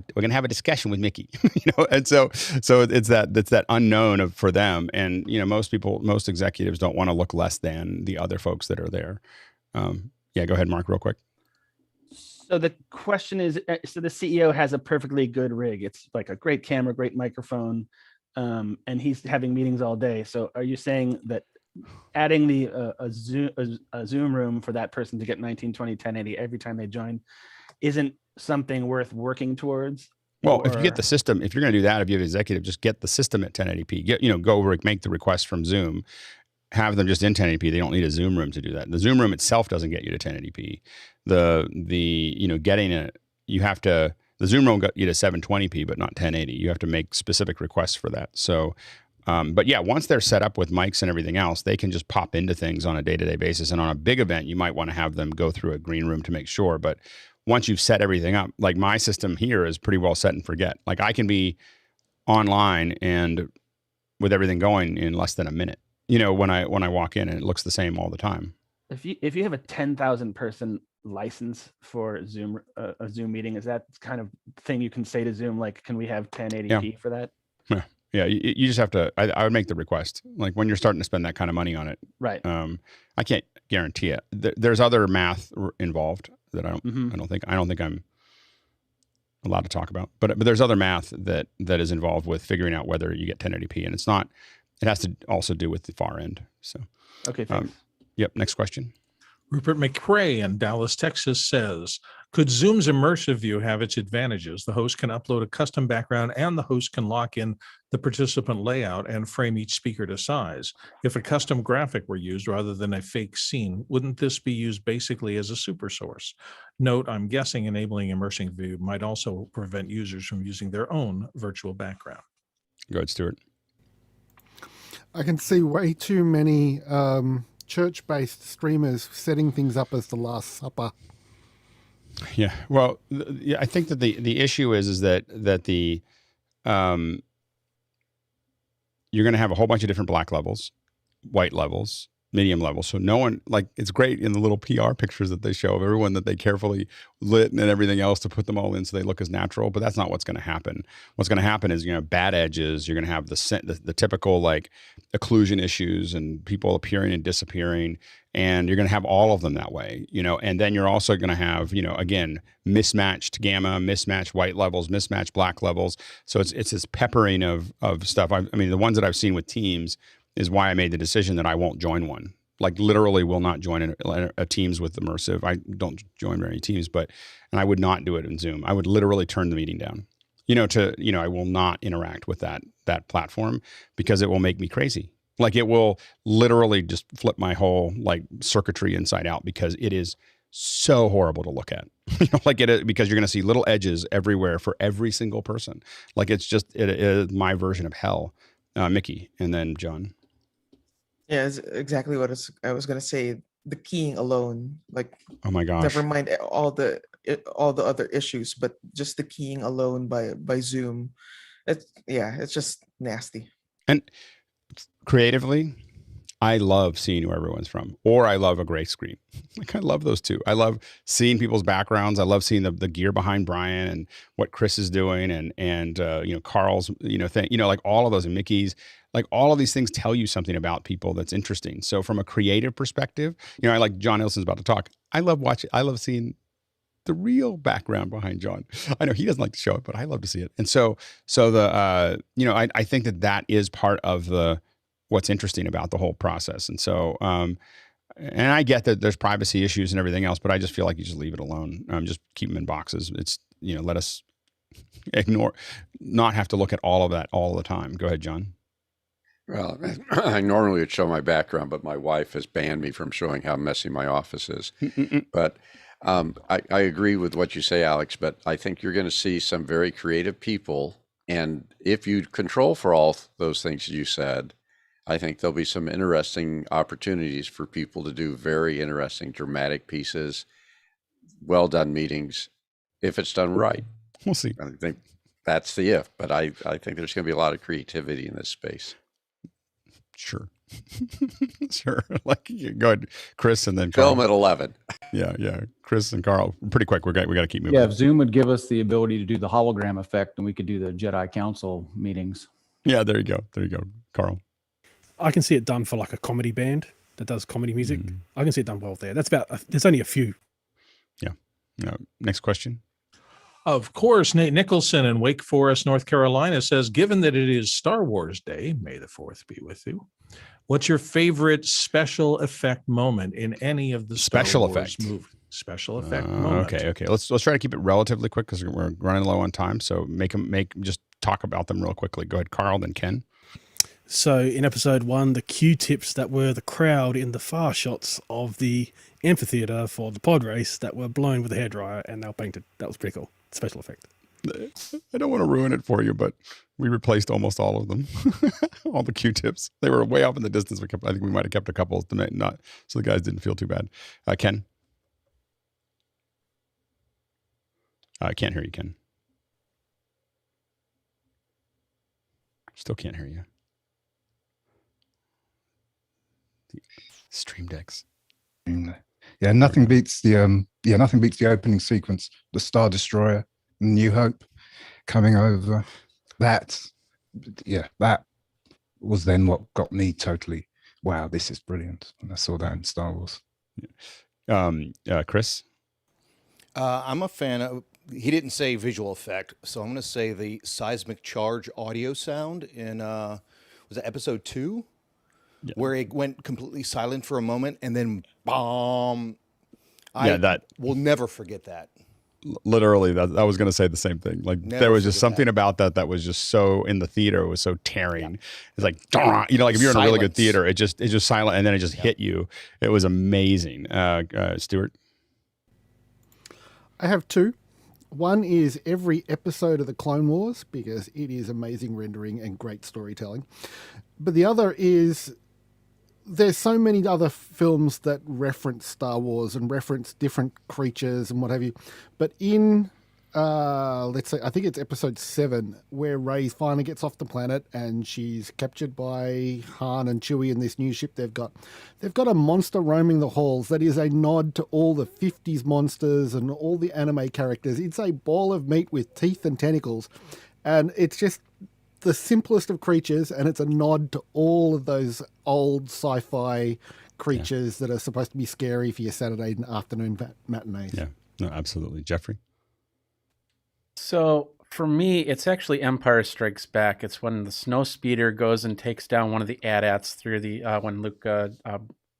a discussion with Mickey, you know, and so it's that unknown for them, and you know most executives don't want to look less than the other folks that are there. Yeah, go ahead, Mark, real quick. So the question is, so the CEO has a perfectly good rig. It's like a great camera, great microphone, and he's having meetings all day. So are you saying that adding a Zoom room for that person to get 1920 1080 every time they join isn't something worth working towards? Well, if you get the system, if you're going to do that, if you have an executive, just get the system at 1080p. Go make the request from Zoom, have them just in 1080p. They don't need a Zoom room to do that. The Zoom room itself doesn't get you to 1080p. The Zoom room got you to 720p, but not 1080. You have to make specific requests for that. So, but yeah, once they're set up with mics and everything else, they can just pop into things on a day-to-day basis. And on a big event, you might want to have them go through a green room to make sure. But once you've set everything up, like my system here is pretty well set and forget. Like I can be online and with everything going in less than a minute, you know, when I walk in, and it looks the same all the time. If you have a 10,000 person license for a Zoom meeting, is that kind of thing you can say to Zoom, like, can we have 1080p for that? Yeah, you just have to. I would make the request. Like when you're starting to spend that kind of money on it, right? I can't guarantee it. There's other math involved that I don't think I'm allowed to talk about. But there's other math that is involved with figuring out whether you get 1080p, and it's not. It has to also do with the far end. So okay, thanks. Yep. Next question. Rupert McCrae in Dallas, Texas says, Could Zoom's immersive view have its advantages? The host can upload a custom background and the host can lock in the participant layout and frame each speaker to size. If a custom graphic were used rather than a fake scene, wouldn't this be used basically as a super source? Note, I'm guessing enabling immersive view might also prevent users from using their own virtual background. Go ahead, Stuart. I can see way too many church-based streamers setting things up as the Last Supper. Yeah, well, I think that the issue is that the you're going to have a whole bunch of different black levels, white levels, medium levels. So no one, like, it's great in the little PR pictures that they show of everyone that they carefully lit and everything else to put them all in so they look as natural, but that's not what's going to happen. What's going to happen is, bad edges. You're going to have the typical like occlusion issues and people appearing and disappearing, and you're going to have all of them that way, and then you're also going to have, again, mismatched gamma, mismatched white levels, mismatched black levels. So it's this peppering of stuff. I mean, the ones that I've seen with Teams is why I made the decision that I won't join one. Like, literally will not join a Teams with immersive. I don't join very many Teams, and I would not do it in Zoom. I would literally turn the meeting down. I will not interact with that platform because it will make me crazy. Like, it will literally just flip my whole like circuitry inside out because it is so horrible to look at. Because you're going to see little edges everywhere for every single person. Like, it's just it is my version of hell. Mickey, and then John. Yeah, it's exactly what I was gonna say. The keying alone, like, oh my gosh, never mind all the other issues, but just the keying alone by Zoom, it's just nasty. And creatively, I love seeing who everyone's from, or I love a gray screen. Like, I love those two. I love seeing people's backgrounds. I love seeing the gear behind Brian and what Chris is doing, and Carl's thing. Like all of those, and Mickey's. Like, all of these things tell you something about people that's interesting. So from a creative perspective, I like John Nilsson's about to talk. I love seeing the real background behind John. I know he doesn't like to show it, but I love to see it. And so I think that is part of what's interesting about the whole process. And so, and I get that there's privacy issues and everything else, but I just feel like you just leave it alone. Just keep them in boxes. It's, let us not have to look at all of that all the time. Go ahead, John. Well, I normally would show my background, but my wife has banned me from showing how messy my office is. But I agree with what you say, Alex, but I think you're going to see some very creative people. And if you control for all those things you said, I think there'll be some interesting opportunities for people to do very interesting, dramatic pieces, well done meetings, if it's done right. We'll see. I think that's the if, but I think there's going to be a lot of creativity in this space. Sure. Sure. Like, go ahead, Chris, and then Carl. Film at 11. Yeah. Chris and Carl, pretty quick. We got to keep moving. Yeah, if Zoom would give us the ability to do the hologram effect, then we could do the Jedi Council meetings. Yeah, there you go, Carl. I can see it done for like a comedy band that does comedy music. I can see it done well there. There's only a few. Yeah. Next question. Of course, Nate Nicholson in Wake Forest, North Carolina says, given that it is Star Wars Day, may the 4th be with you, what's your favorite special effect moment in any of the special Star Wars effect movie? Special effect moment. Okay. Let's try to keep it relatively quick because we're running low on time. So just talk about them real quickly. Go ahead, Carl, then Ken. So in episode 1, the Q-tips that were the crowd in the far shots of the amphitheater for the pod race that were blown with a hairdryer and they were painted. That was pretty cool. Special effect. I don't want to ruin it for you, but we replaced almost all of them. All the Q-tips. They were way off in the distance. I think we might have kept a couple to not, so the guys didn't feel too bad. Ken? I can't hear you, Ken. Still can't hear you. The Stream Decks. Yeah, nothing beats the opening sequence, the Star Destroyer, New Hope coming over. That was then what got me totally, wow, this is brilliant. And I saw that in Star Wars. Chris? I'm a fan of, he didn't say visual effect, so I'm going to say the seismic charge audio sound in, was it episode 2? Yeah. Where it went completely silent for a moment and then bomb. I will never forget that. Literally, that I was going to say the same thing. Like Never there was just forget something about that was just so in the theater. It was so tearing. It's like, you know, like if you're in a really good Silence. theater, it just silent, and then it just hit you. It was amazing. Stuart, I have two. One is every episode of the Clone Wars, because it is amazing rendering and great storytelling. But the other is there's so many other films that reference Star Wars and reference different creatures and what have you. But in, let's say, I think it's episode 7, where Rey finally gets off the planet and she's captured by Han and Chewie in this new ship they've got. They've got a monster roaming the halls that is a nod to all the 50s monsters and all the anime characters. It's a ball of meat with teeth and tentacles. And it's just the simplest of creatures, and it's a nod to all of those old sci-fi creatures that are supposed to be scary for your Saturday afternoon matinees. yeah, no, absolutely, Jeffrey. So for me, it's actually Empire Strikes Back. It's when the snow speeder goes and takes down one of the AT-ATs through the when Luke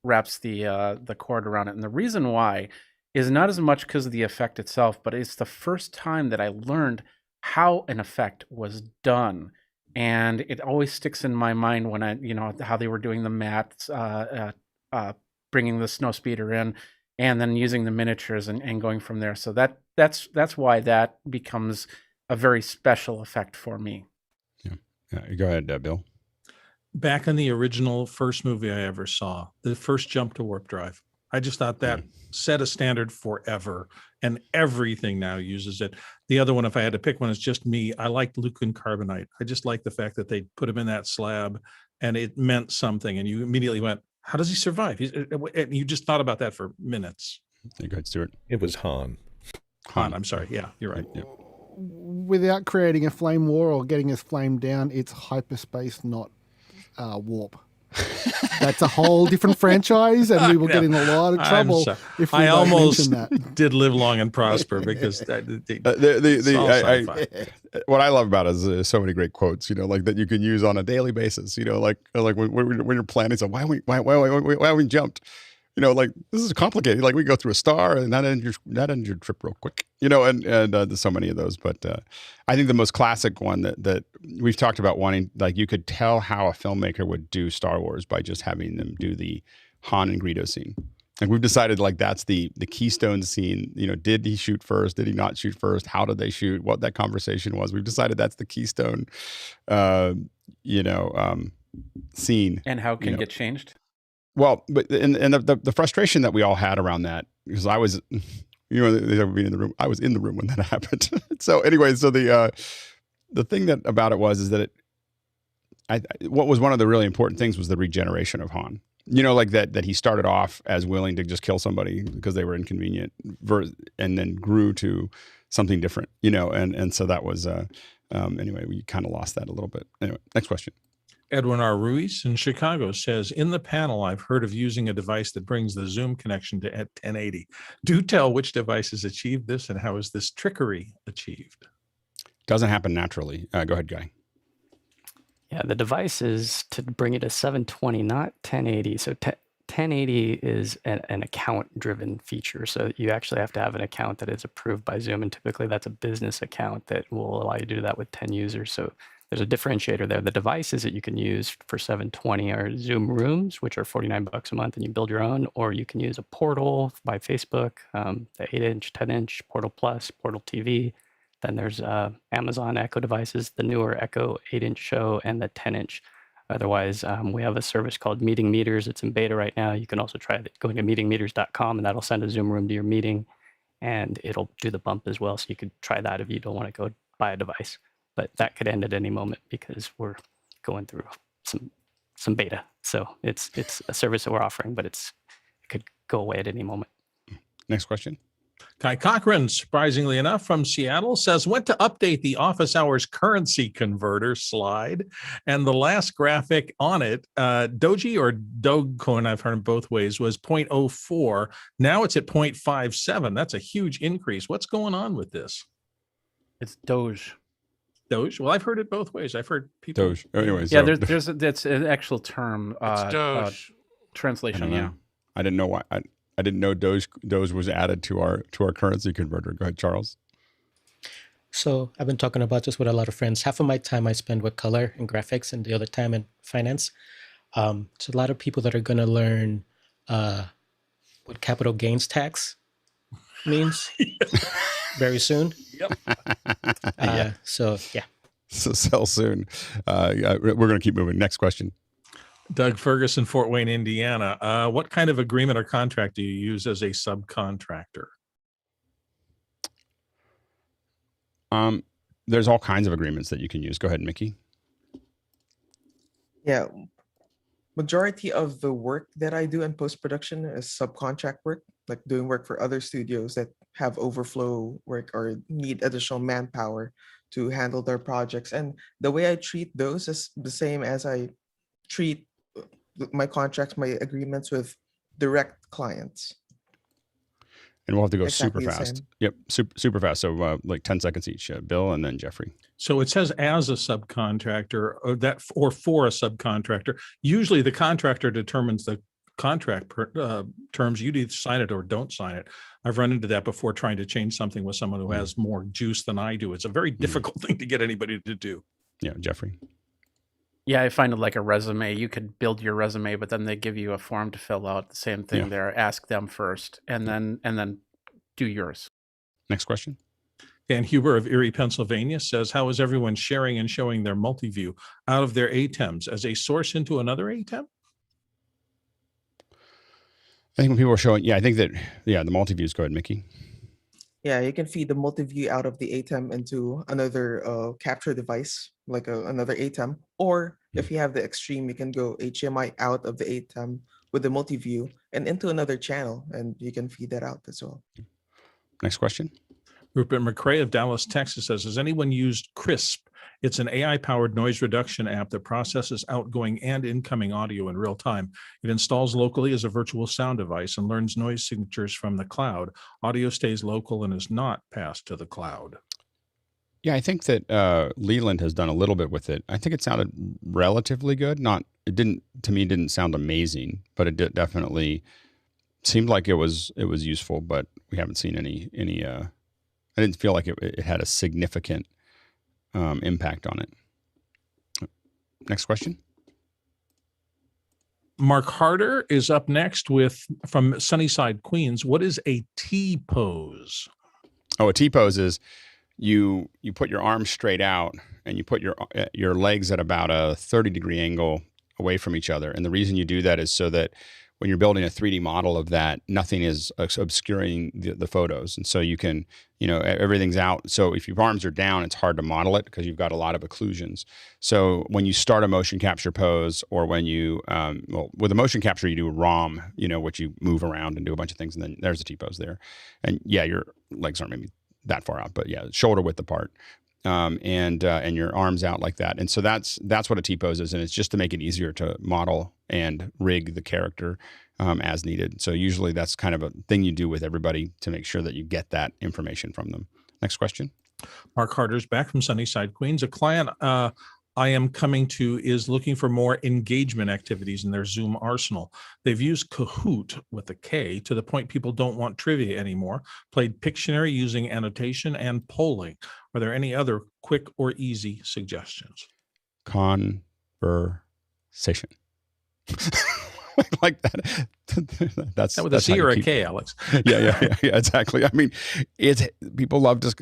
wraps the cord around it. And the reason why is not as much because of the effect itself, but it's the first time that I learned how an effect was done. And it always sticks in my mind when how they were doing the mats, bringing the snow speeder in, and then using the miniatures and going from there. So that's why that becomes a very special effect for me. Yeah, go ahead, Bill. Back in the original first movie I ever saw, the first jump to warp drive, I just thought that set a standard forever, and everything now uses it. The other one, if I had to pick one, is just me. I liked Luke and Carbonite. I just liked the fact that they put him in that slab, and it meant something. And you immediately went, "How does he survive?" And you just thought about that for minutes. Go ahead, Stuart. It was Han. Han, I'm sorry. Yeah, you're right. Yeah. Without creating a flame war or getting us flamed down, it's hyperspace, not warp. That's a whole different franchise, and we will get in a lot of trouble if we don't mention that. Did live long and prosper because what I love about it is so many great quotes, like that you can use on a daily basis. Like when you're planning, so why we jumped. Like this is complicated. Like we go through a star and that ends your trip real quick. And there's so many of those. But I think the most classic one that we've talked about wanting, like you could tell how a filmmaker would do Star Wars by just having them do the Han and Greedo scene. Like we've decided like that's the keystone scene. Did he shoot first? Did he not shoot first? How did they shoot? What that conversation was. We've decided that's the keystone, scene. And how can it get changed? Well, but and the frustration that we all had around that, because I was, they ever been in the room. I was in the room when that happened. So anyway, so the thing that about it is that what was one of the really important things was the regeneration of Han. Like that he started off as willing to just kill somebody because they were inconvenient, and then grew to something different. And so that was anyway, we kind of lost that a little bit. Anyway, next question. Edwin R. Ruiz in Chicago says, in the panel, I've heard of using a device that brings the Zoom connection to 1080. Do tell which devices achieved this and how is this trickery achieved? Doesn't happen naturally. Go ahead, Guy. Yeah, the device is to bring it to 720, not 1080. So 1080 is an account-driven feature. So you actually have to have an account that is approved by Zoom, and typically that's a business account that will allow you to do that with 10 users. So there's a differentiator there. The devices that you can use for 720 are Zoom Rooms, which are $49 a month, and you build your own, or you can use a Portal by Facebook, the 8-inch, 10-inch, Portal Plus, Portal TV. Then there's Amazon Echo devices, the newer Echo 8-inch Show, and the 10-inch. Otherwise, we have a service called Meeting Meters. It's in beta right now. You can also try going to meetingmeters.com, and that'll send a Zoom Room to your meeting, and it'll do the bump as well. So you could try that if you don't want to go buy a device. But that could end at any moment because we're going through some beta. So it's a service that we're offering, but it could go away at any moment. Next question. Kai Cochran, surprisingly enough, from Seattle, says, went to update the office hours currency converter slide, and the last graphic on it, DOGE or Dogecoin, I've heard both ways, was 0.04. Now it's at 0.57. That's a huge increase. What's going on with this? It's Doge. Doge? Well, I've heard it both ways. I've heard people. Doge. Anyways, yeah, that's an actual term. It's Doge. Translation. Yeah. I didn't know why. I didn't know Doge was added to our currency converter. Go ahead, Charles. So I've been talking about this with a lot of friends. Half of my time I spend with color and graphics, and the other time in finance. So a lot of people that are going to learn what capital gains tax means very soon. Yep. Yeah. So yeah. So sell soon. We're going to keep moving. Next question. Doug Ferguson, Fort Wayne, Indiana. What kind of agreement or contract do you use as a subcontractor? There's all kinds of agreements that you can use. Go ahead, Mickey. Yeah. Majority of the work that I do in post-production is subcontract work, like doing work for other studios that have overflow work or need additional manpower to handle their projects. And the way I treat those is the same as I treat my contracts, my agreements with direct clients. And we'll have to go Exactly super the fast. same. Yep, super fast. So like 10 seconds each. Bill and then Jeffrey. So it says as a subcontractor or for a subcontractor. Usually the contractor determines the contract terms. You either sign it or don't sign it. I've run into that before trying to change something with someone who has more juice than I do. It's a very difficult thing to get anybody to do. Yeah, Jeffrey. Yeah, I find it like a resume. You could build your resume, but then they give you a form to fill out. The same thing there. Ask them first, and then do yours. Next question. Dan Huber of Erie, Pennsylvania says, how is everyone sharing and showing their multi-view out of their ATEMs as a source into another ATEM? I think when people are showing, I think that, the multi-views. Go ahead, Mickey. Yeah, you can feed the multi-view out of the ATEM into another capture device, like another ATEM. Or if you have the extreme, you can go HDMI out of the ATEM with the multi-view and into another channel, and you can feed that out as well. Next question. Rupert McCrae of Dallas, Texas says, has anyone used Krisp? It's an AI-powered noise reduction app that processes outgoing and incoming audio in real time. It installs locally as a virtual sound device and learns noise signatures from the cloud. Audio stays local and is not passed to the cloud. Yeah, I think that Leland has done a little bit with it. I think it sounded relatively good. To me, it didn't sound amazing, but it definitely seemed like it was useful, but we haven't seen any I didn't feel like it had a significant impact on it. Next question. Mark Harder is up next from Sunnyside, Queens. What is a T-pose? Oh, a T-pose is you put your arms straight out and you put your legs at about a 30-degree angle away from each other. And the reason you do that is so that when you're building a 3D model of that, nothing is obscuring the photos. And so you can, everything's out. So if your arms are down, it's hard to model it because you've got a lot of occlusions. So when you start a motion capture pose, or when you, with a motion capture, you do a ROM, which you move around and do a bunch of things. And then there's a T-pose there. And your legs aren't maybe that far out, but shoulder width apart. And your arms out like that. And so that's what a T-pose is. And it's just to make it easier to model and rig the character as needed. So usually that's kind of a thing you do with everybody to make sure that you get that information from them. Next question. Mark Harder's back from Sunnyside, Queens. A client I am coming to is looking for more engagement activities in their Zoom arsenal. They've used Kahoot with a K to the point people don't want trivia anymore, played Pictionary using annotation and polling. Are there any other quick or easy suggestions? Conversation. Like that. That's with a C or a K, Alex. Yeah, exactly. I mean, people love just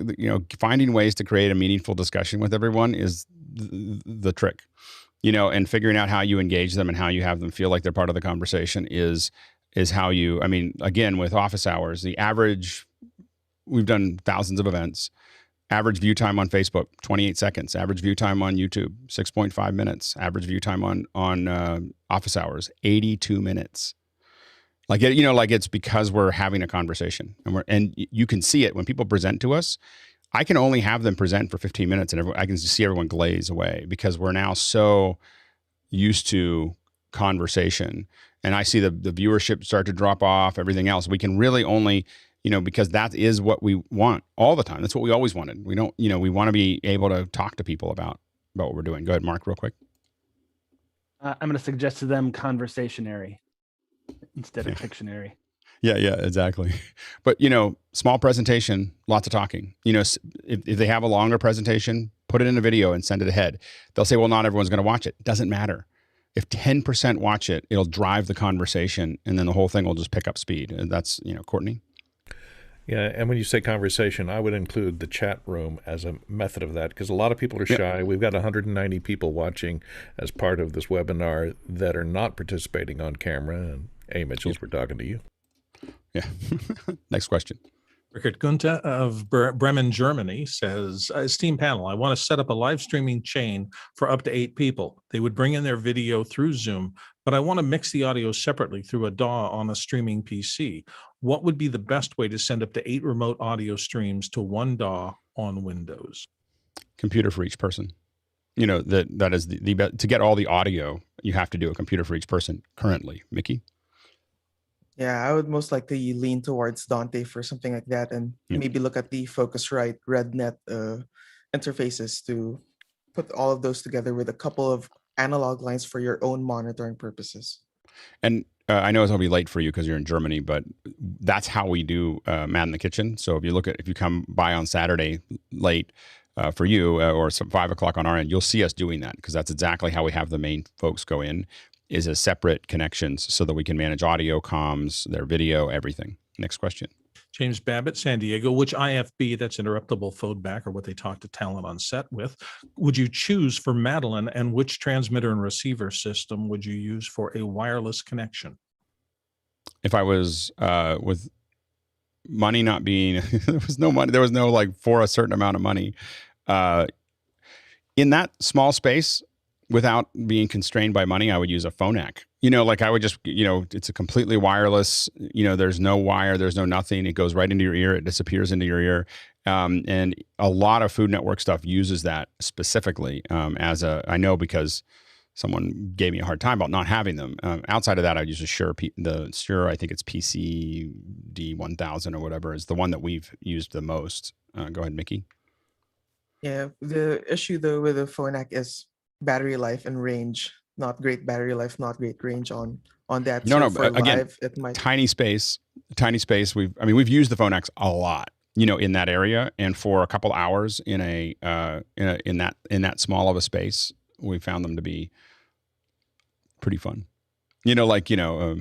finding ways to create a meaningful discussion with everyone is the trick, and figuring out how you engage them and how you have them feel like they're part of the conversation is how you. I mean, again, with office hours, the average, we've done thousands of events. Average view time on Facebook, 28 seconds. Average view time on YouTube, 6.5 minutes. Average view time on office hours, 82 minutes. Like it's because we're having a conversation, and you can see it when people present to us. I can only have them present for 15 minutes, and I can see everyone glaze away because we're now so used to conversation, and I see the viewership start to drop off. Everything else, we can really only. Because that is what we want all the time. That's what we always wanted. We don't, we want to be able to talk to people about what we're doing. Go ahead, Mark, real quick. I'm going to suggest to them conversationary instead of Pictionary. Yeah, exactly. But, small presentation, lots of talking. If they have a longer presentation, put it in a video and send it ahead. They'll say, well, not everyone's going to watch it. Doesn't matter. If 10% watch it, it'll drive the conversation, and then the whole thing will just pick up speed. And that's, Courtney. Yeah, and when you say conversation, I would include the chat room as a method of that, because a lot of people are shy. We've got 190 people watching as part of this webinar that are not participating on camera. And hey, Mitchells, we're talking to you. Yeah. Next question. Richard Gunther of Bremen, Germany says, esteemed panel, I want to set up a live streaming chain for up to 8 people. They would bring in their video through Zoom, but I want to mix the audio separately through a DAW on a streaming PC. What would be the best way to send up to 8 remote audio streams to one DAW on Windows? Computer for each person. That is the to get all the audio, you have to do a computer for each person currently. Mickey? Yeah, I would most likely lean towards Dante for something like that, and maybe look at the Focusrite RedNet interfaces to put all of those together with a couple of analog lines for your own monitoring purposes. And I know it's going to be late for you because you're in Germany, but that's how we do Man in the Kitchen. So if you come by on Saturday late for you or some 5 o'clock on our end, you'll see us doing that, because that's exactly how we have the main folks go in, is as separate connections so that we can manage audio, comms, their video, everything. Next question. James Babbitt, San Diego, which IFB, that's interruptible feedback, or what they talk to talent on set with, would you choose for Madeline, and which transmitter and receiver system would you use for a wireless connection? If I was with money not being, there was no money, there was no for a certain amount of money. In that small space, without being constrained by money, I would use a Phonak. I would just, it's a completely wireless, there's no wire, there's no nothing. It goes right into your ear. It disappears into your ear. And a lot of Food Network stuff uses that specifically I know because someone gave me a hard time about not having them. Outside of that, I'd use a Shure, I think it's PCD 1000 or whatever, is the one that we've used the most. Go ahead, Mickey. Yeah, the issue though with the Phonak is battery life and range. Not great battery life, not great range on that. No, for again, live, it might... tiny space. We've used the Phonax a lot, in that area, and for a couple hours in that small of a space, we found them to be pretty fun. What were you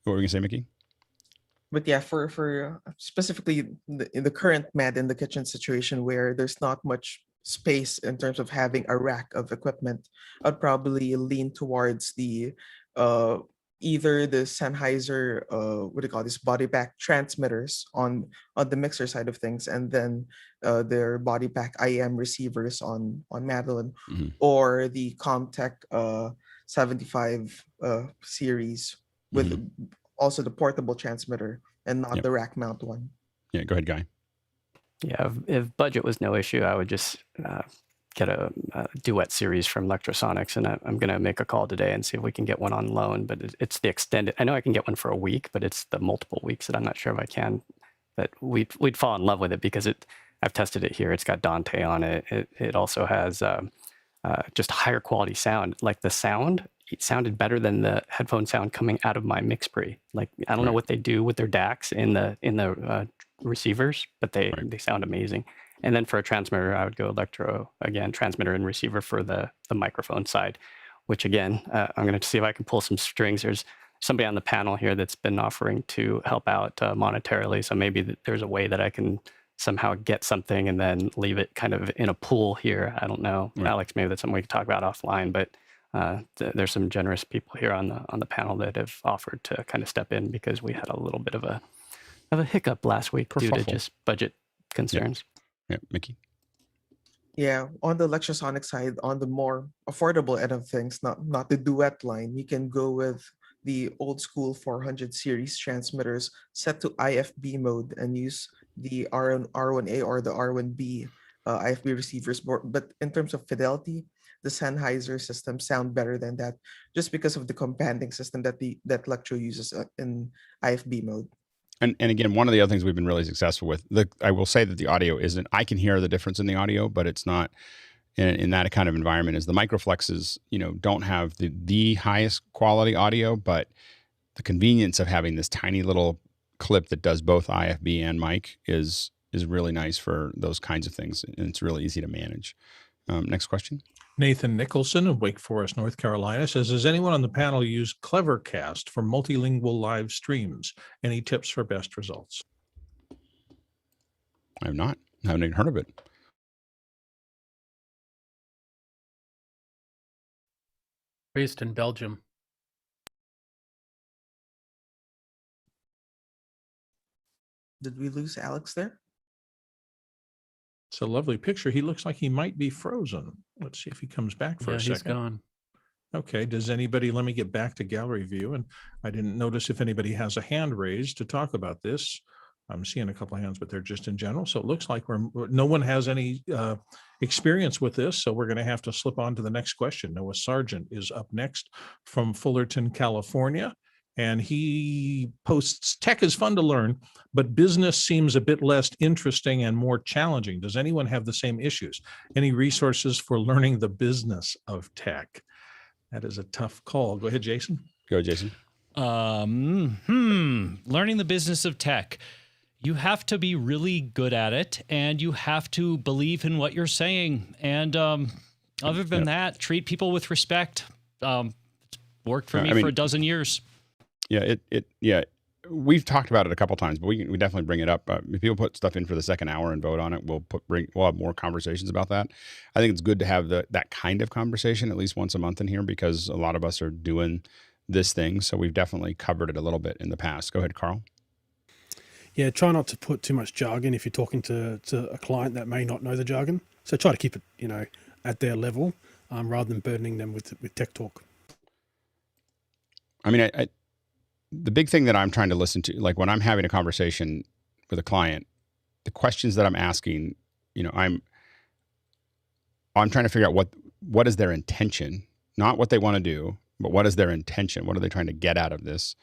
gonna say, Mickey? But yeah, for specifically in the current Mad in the Kitchen situation where there's not much space in terms of having a rack of equipment, I'd probably lean towards the either the Sennheiser body pack transmitters on the mixer side of things, and then their body pack IM receivers on Madeline, or the Comtech 75 series with also the portable transmitter and not the rack mount one. Yeah, go ahead, Guy. Yeah, if budget was no issue, I would just get a duet series from Lectrosonics, and I'm going to make a call today and see if we can get one on loan. But it's the extended. I know I can get one for a week, but it's the multiple weeks that I'm not sure if I can. But we'd fall in love with it because I've tested it here. It's got Dante on it. It also has just higher quality sound. Like the sound, it sounded better than the headphone sound coming out of my Mixpre. I don't know what they do with their DACs in the receivers, but they sound amazing. And then for a transmitter, I would go Electro again, transmitter and receiver for the microphone side, which again, I'm going to see if I can pull some strings. There's somebody on the panel here that's been offering to help out monetarily. So maybe there's a way that I can somehow get something and then leave it kind of in a pool here. I don't know, Alex, maybe that's something we can talk about offline, but there's some generous people here on the panel that have offered to kind of step in because we had a little bit of a hiccup last week due to just budget concerns. Yeah, Mickey. Yeah, on the Lectrosonic side, on the more affordable end of things, not the duet line, you can go with the old school 400 series transmitters set to IFB mode and use the R1A or the R1B IFB receivers. But in terms of fidelity, the Sennheiser systems sound better than that, just because of the companding system that Lectro uses in IFB mode. And again, one of the other things we've been really successful with, I will say that the audio isn't, I can hear the difference in the audio, but it's not in that kind of environment, is the Microflexes, don't have the highest quality audio, but the convenience of having this tiny little clip that does both IFB and mic is really nice for those kinds of things, and it's really easy to manage. Next question. Nathan Nicholson of Wake Forest, North Carolina says, does anyone on the panel use CleverCast for multilingual live streams? Any tips for best results? I have not. I haven't even heard of it. Based in Belgium. Did we lose Alex there? It's a lovely picture. He looks like he might be frozen. Let's see if he comes back for a second. He's gone. Okay. Does anybody, let me get back to gallery view. And I didn't notice if anybody has a hand raised to talk about this. I'm seeing a couple of hands, but they're just in general. So it looks like no one has any experience with this. So we're going to have to slip on to the next question. Noah Sargent is up next from Fullerton, California. And he posts, tech is fun to learn, but business seems a bit less interesting and more challenging. Does anyone have the same issues? Any resources for learning the business of tech? That is a tough call. Go ahead, Jason. Go, Jason. Learning the business of tech. You have to be really good at it, and you have to believe in what you're saying. And other than that, treat people with respect. Worked for me for a dozen years. Yeah, we've talked about it a couple times, but we definitely bring it up. If people put stuff in for the second hour and vote on it, we'll have more conversations about that. I think it's good to have that kind of conversation at least once a month in here, because a lot of us are doing this thing. So we've definitely covered it a little bit in the past. Go ahead, Carl. Yeah, try not to put too much jargon if you're talking to a client that may not know the jargon. So try to keep it, at their level, rather than burdening them with tech talk. I mean, the big thing that I'm trying to listen to, like when I'm having a conversation with a client, the questions that I'm asking, I'm trying to figure out what is their intention, not what they want to do, but what is their intention? What are they trying to get out of this?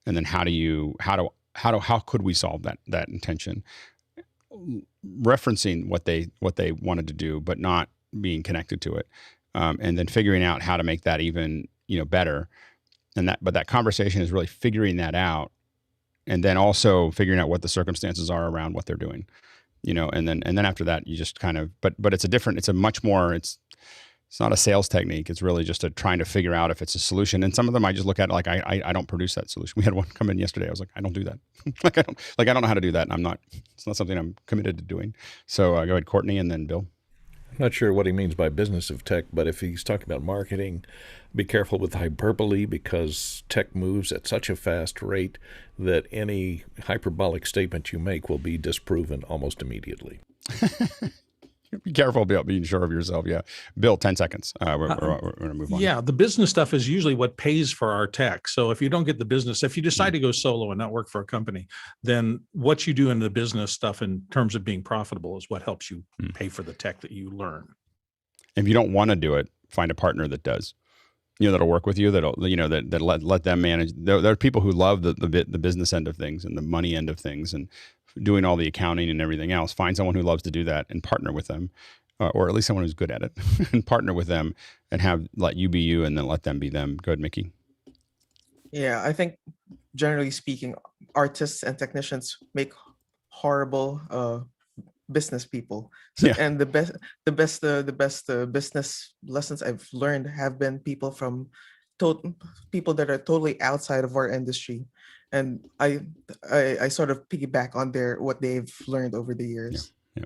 And then how could we solve that intention? Referencing what they wanted to do, but not being connected to it. And then figuring out how to make that even, better. But that conversation is really figuring that out, and then also figuring out what the circumstances are around what they're doing, and then after that you just kind of, but it's not a sales technique. It's really just trying to figure out if it's a solution. And some of them I just look at it like, I don't produce that solution. We had one come in yesterday. I was like, I don't do that. I don't know how to do that. And it's not something I'm committed to doing. So go ahead, Courtney, and then Bill. I'm not sure what he means by business of tech, but if he's talking about marketing, be careful with hyperbole, because tech moves at such a fast rate that any hyperbolic statement you make will be disproven almost immediately. Be careful about being sure of yourself. Yeah. Bill, 10 seconds. We're going to move on. Yeah. The business stuff is usually what pays for our tech. So if you don't get the business, if you decide to go solo and not work for a company, then what you do in the business stuff in terms of being profitable is what helps you pay for the tech that you learn. If you don't want to do it, find a partner that does. That'll work with you. That'll, that let them manage. There are people who love the business end of things and the money end of things and doing all the accounting and everything else. Find someone who loves to do that and partner with them, or at least someone who's good at it, and partner with them and let you be you and then let them be them. Go ahead, Mickey. Yeah, I think generally speaking, artists and technicians make horrible business people. And the best business lessons I've learned have been people from people that are totally outside of our industry, and I sort of piggyback on what they've learned over the years. Yeah.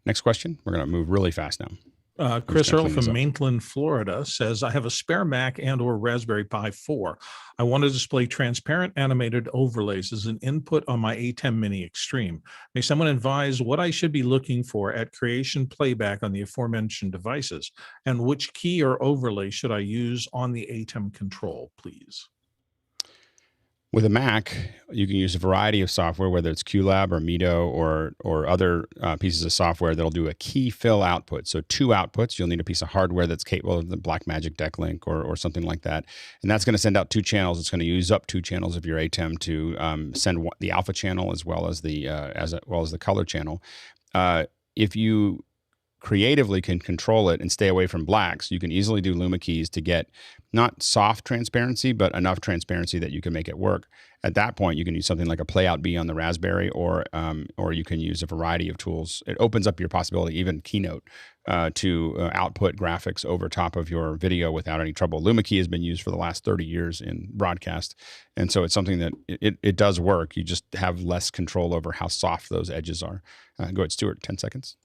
Next question. We're going to move really fast now. Chris Earl from Maitland, Florida says, I have a spare Mac and or Raspberry Pi 4. I want to display transparent animated overlays as an input on my ATEM Mini Extreme. May someone advise what I should be looking for at creation playback on the aforementioned devices, and which key or overlay should I use on the ATEM control, please? With a Mac, you can use a variety of software, whether it's QLab or Medo or other pieces of software that'll do a key fill output. So 2 outputs. You'll need a piece of hardware that's capable of the Blackmagic Decklink or something like that. And that's going to send out 2 channels. It's going to use up 2 channels of your ATEM to send the alpha channel as well as the color channel. If you creatively can control it and stay away from blacks, you can easily do Luma keys to get not soft transparency, but enough transparency that you can make it work. At that point, you can use something like a Playout B on the Raspberry, or you can use a variety of tools. It opens up your possibility, even Keynote, to output graphics over top of your video without any trouble. Luma key has been used for the last 30 years in broadcast, and so it's something that it does work. You just have less control over how soft those edges are. Go ahead, Stuart, 10 seconds.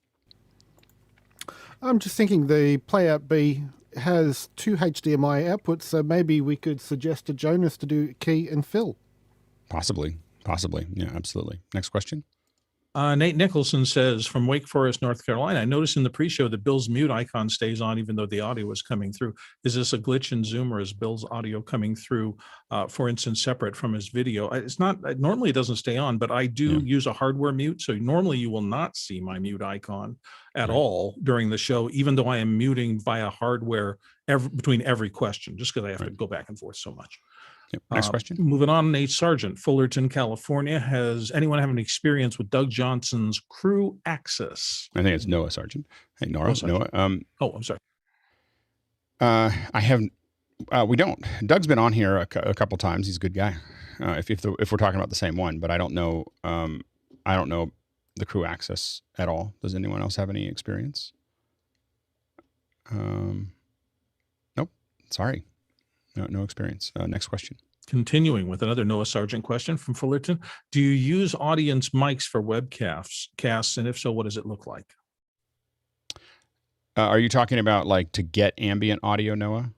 I'm just thinking the Playout B has 2 HDMI outputs, so maybe we could suggest to Jonas to do key and fill. Possibly. Yeah, absolutely. Next question. Nate Nicholson says from Wake Forest, North Carolina, I noticed in the pre-show that Bill's mute icon stays on even though the audio is coming through. Is this a glitch in Zoom, or is Bill's audio coming through, for instance, separate from his video? It's not, normally it doesn't stay on, but I do use a hardware mute. So normally you will not see my mute icon at all during the show, even though I am muting via hardware between every question, just because I have to go back and forth so much. Yep. Next question. Moving on, Nate Sargent, Fullerton, California. Has anyone have any experience with Doug Johnson's Crew Access? I think it's Noah Sargent. Hey, Noah. Noah. I'm sorry. I haven't. We don't. Doug's been on here a couple times. He's a good guy. If we're talking about the same one, but I don't know. I don't know the Crew Access at all. Does anyone else have any experience? Nope. Sorry. No experience. Next question. Continuing with another Noah Sargent question from Fullerton. Do you use audience mics for webcasts? And if so, what does it look like? Are you talking about like to get ambient audio, Noah?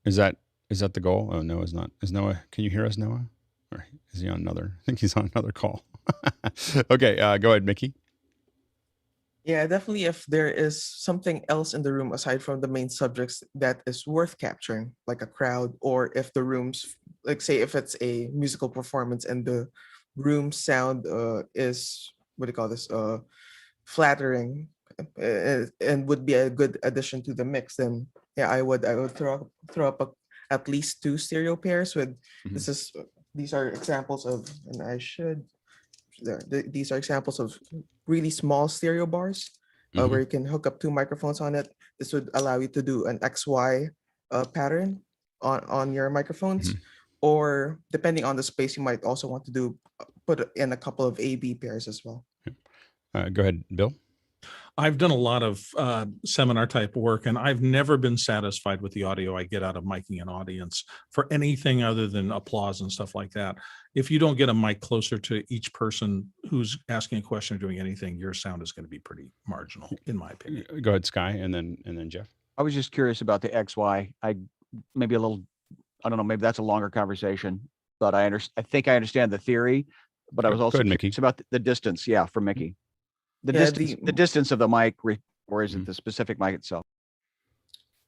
Is that the goal? Oh, Noah's not. Is Noah, can you hear us, Noah? Or is he on another? I think he's on another call. Okay, go ahead, Mickey. Yeah, definitely. If there is something else in the room aside from the main subjects that is worth capturing, like a crowd, or if the room's, like say if it's a musical performance and the room sound is, what do you call this, flattering, and would be a good addition to the mix, then yeah, I would throw up at least 2 stereo pairs with these are examples of, and I should. These are examples of really small stereo bars where you can hook up 2 microphones on it. This would allow you to do an XY pattern on your microphones, or depending on the space, you might also want to put in a couple of AB pairs as well. Go ahead, Bill. I've done a lot of seminar type work, and I've never been satisfied with the audio I get out of miking an audience for anything other than applause and stuff like that. If you don't get a mic closer to each person who's asking a question or doing anything, your sound is going to be pretty marginal, in my opinion. Go ahead, Sky, and then Jeff. I was just curious about the XY. I don't know, maybe that's a longer conversation, but I think I understand the theory, but I was also curious about the distance. Yeah, for Mickey. The distance of the mic, or is it the specific mic itself?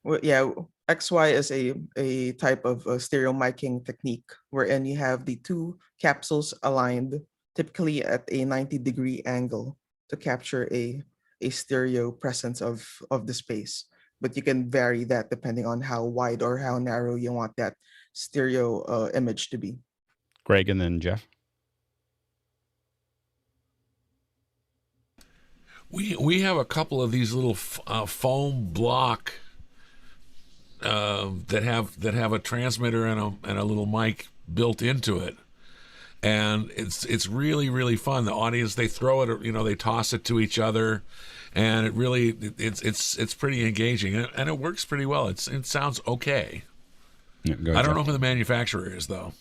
Well, yeah, XY is a type of stereo miking technique wherein you have the 2 capsules aligned, typically at a 90-degree angle, to capture a stereo presence of the space. But you can vary that depending on how wide or how narrow you want that stereo image to be. Greg, and then Jeff. We have a couple of these little foam block that have a transmitter and a little mic built into it, and it's really, really fun. The audience, they throw it, they toss it to each other, and it's pretty engaging, and it works pretty well. It sounds okay. Yeah, I don't know who the manufacturer is though.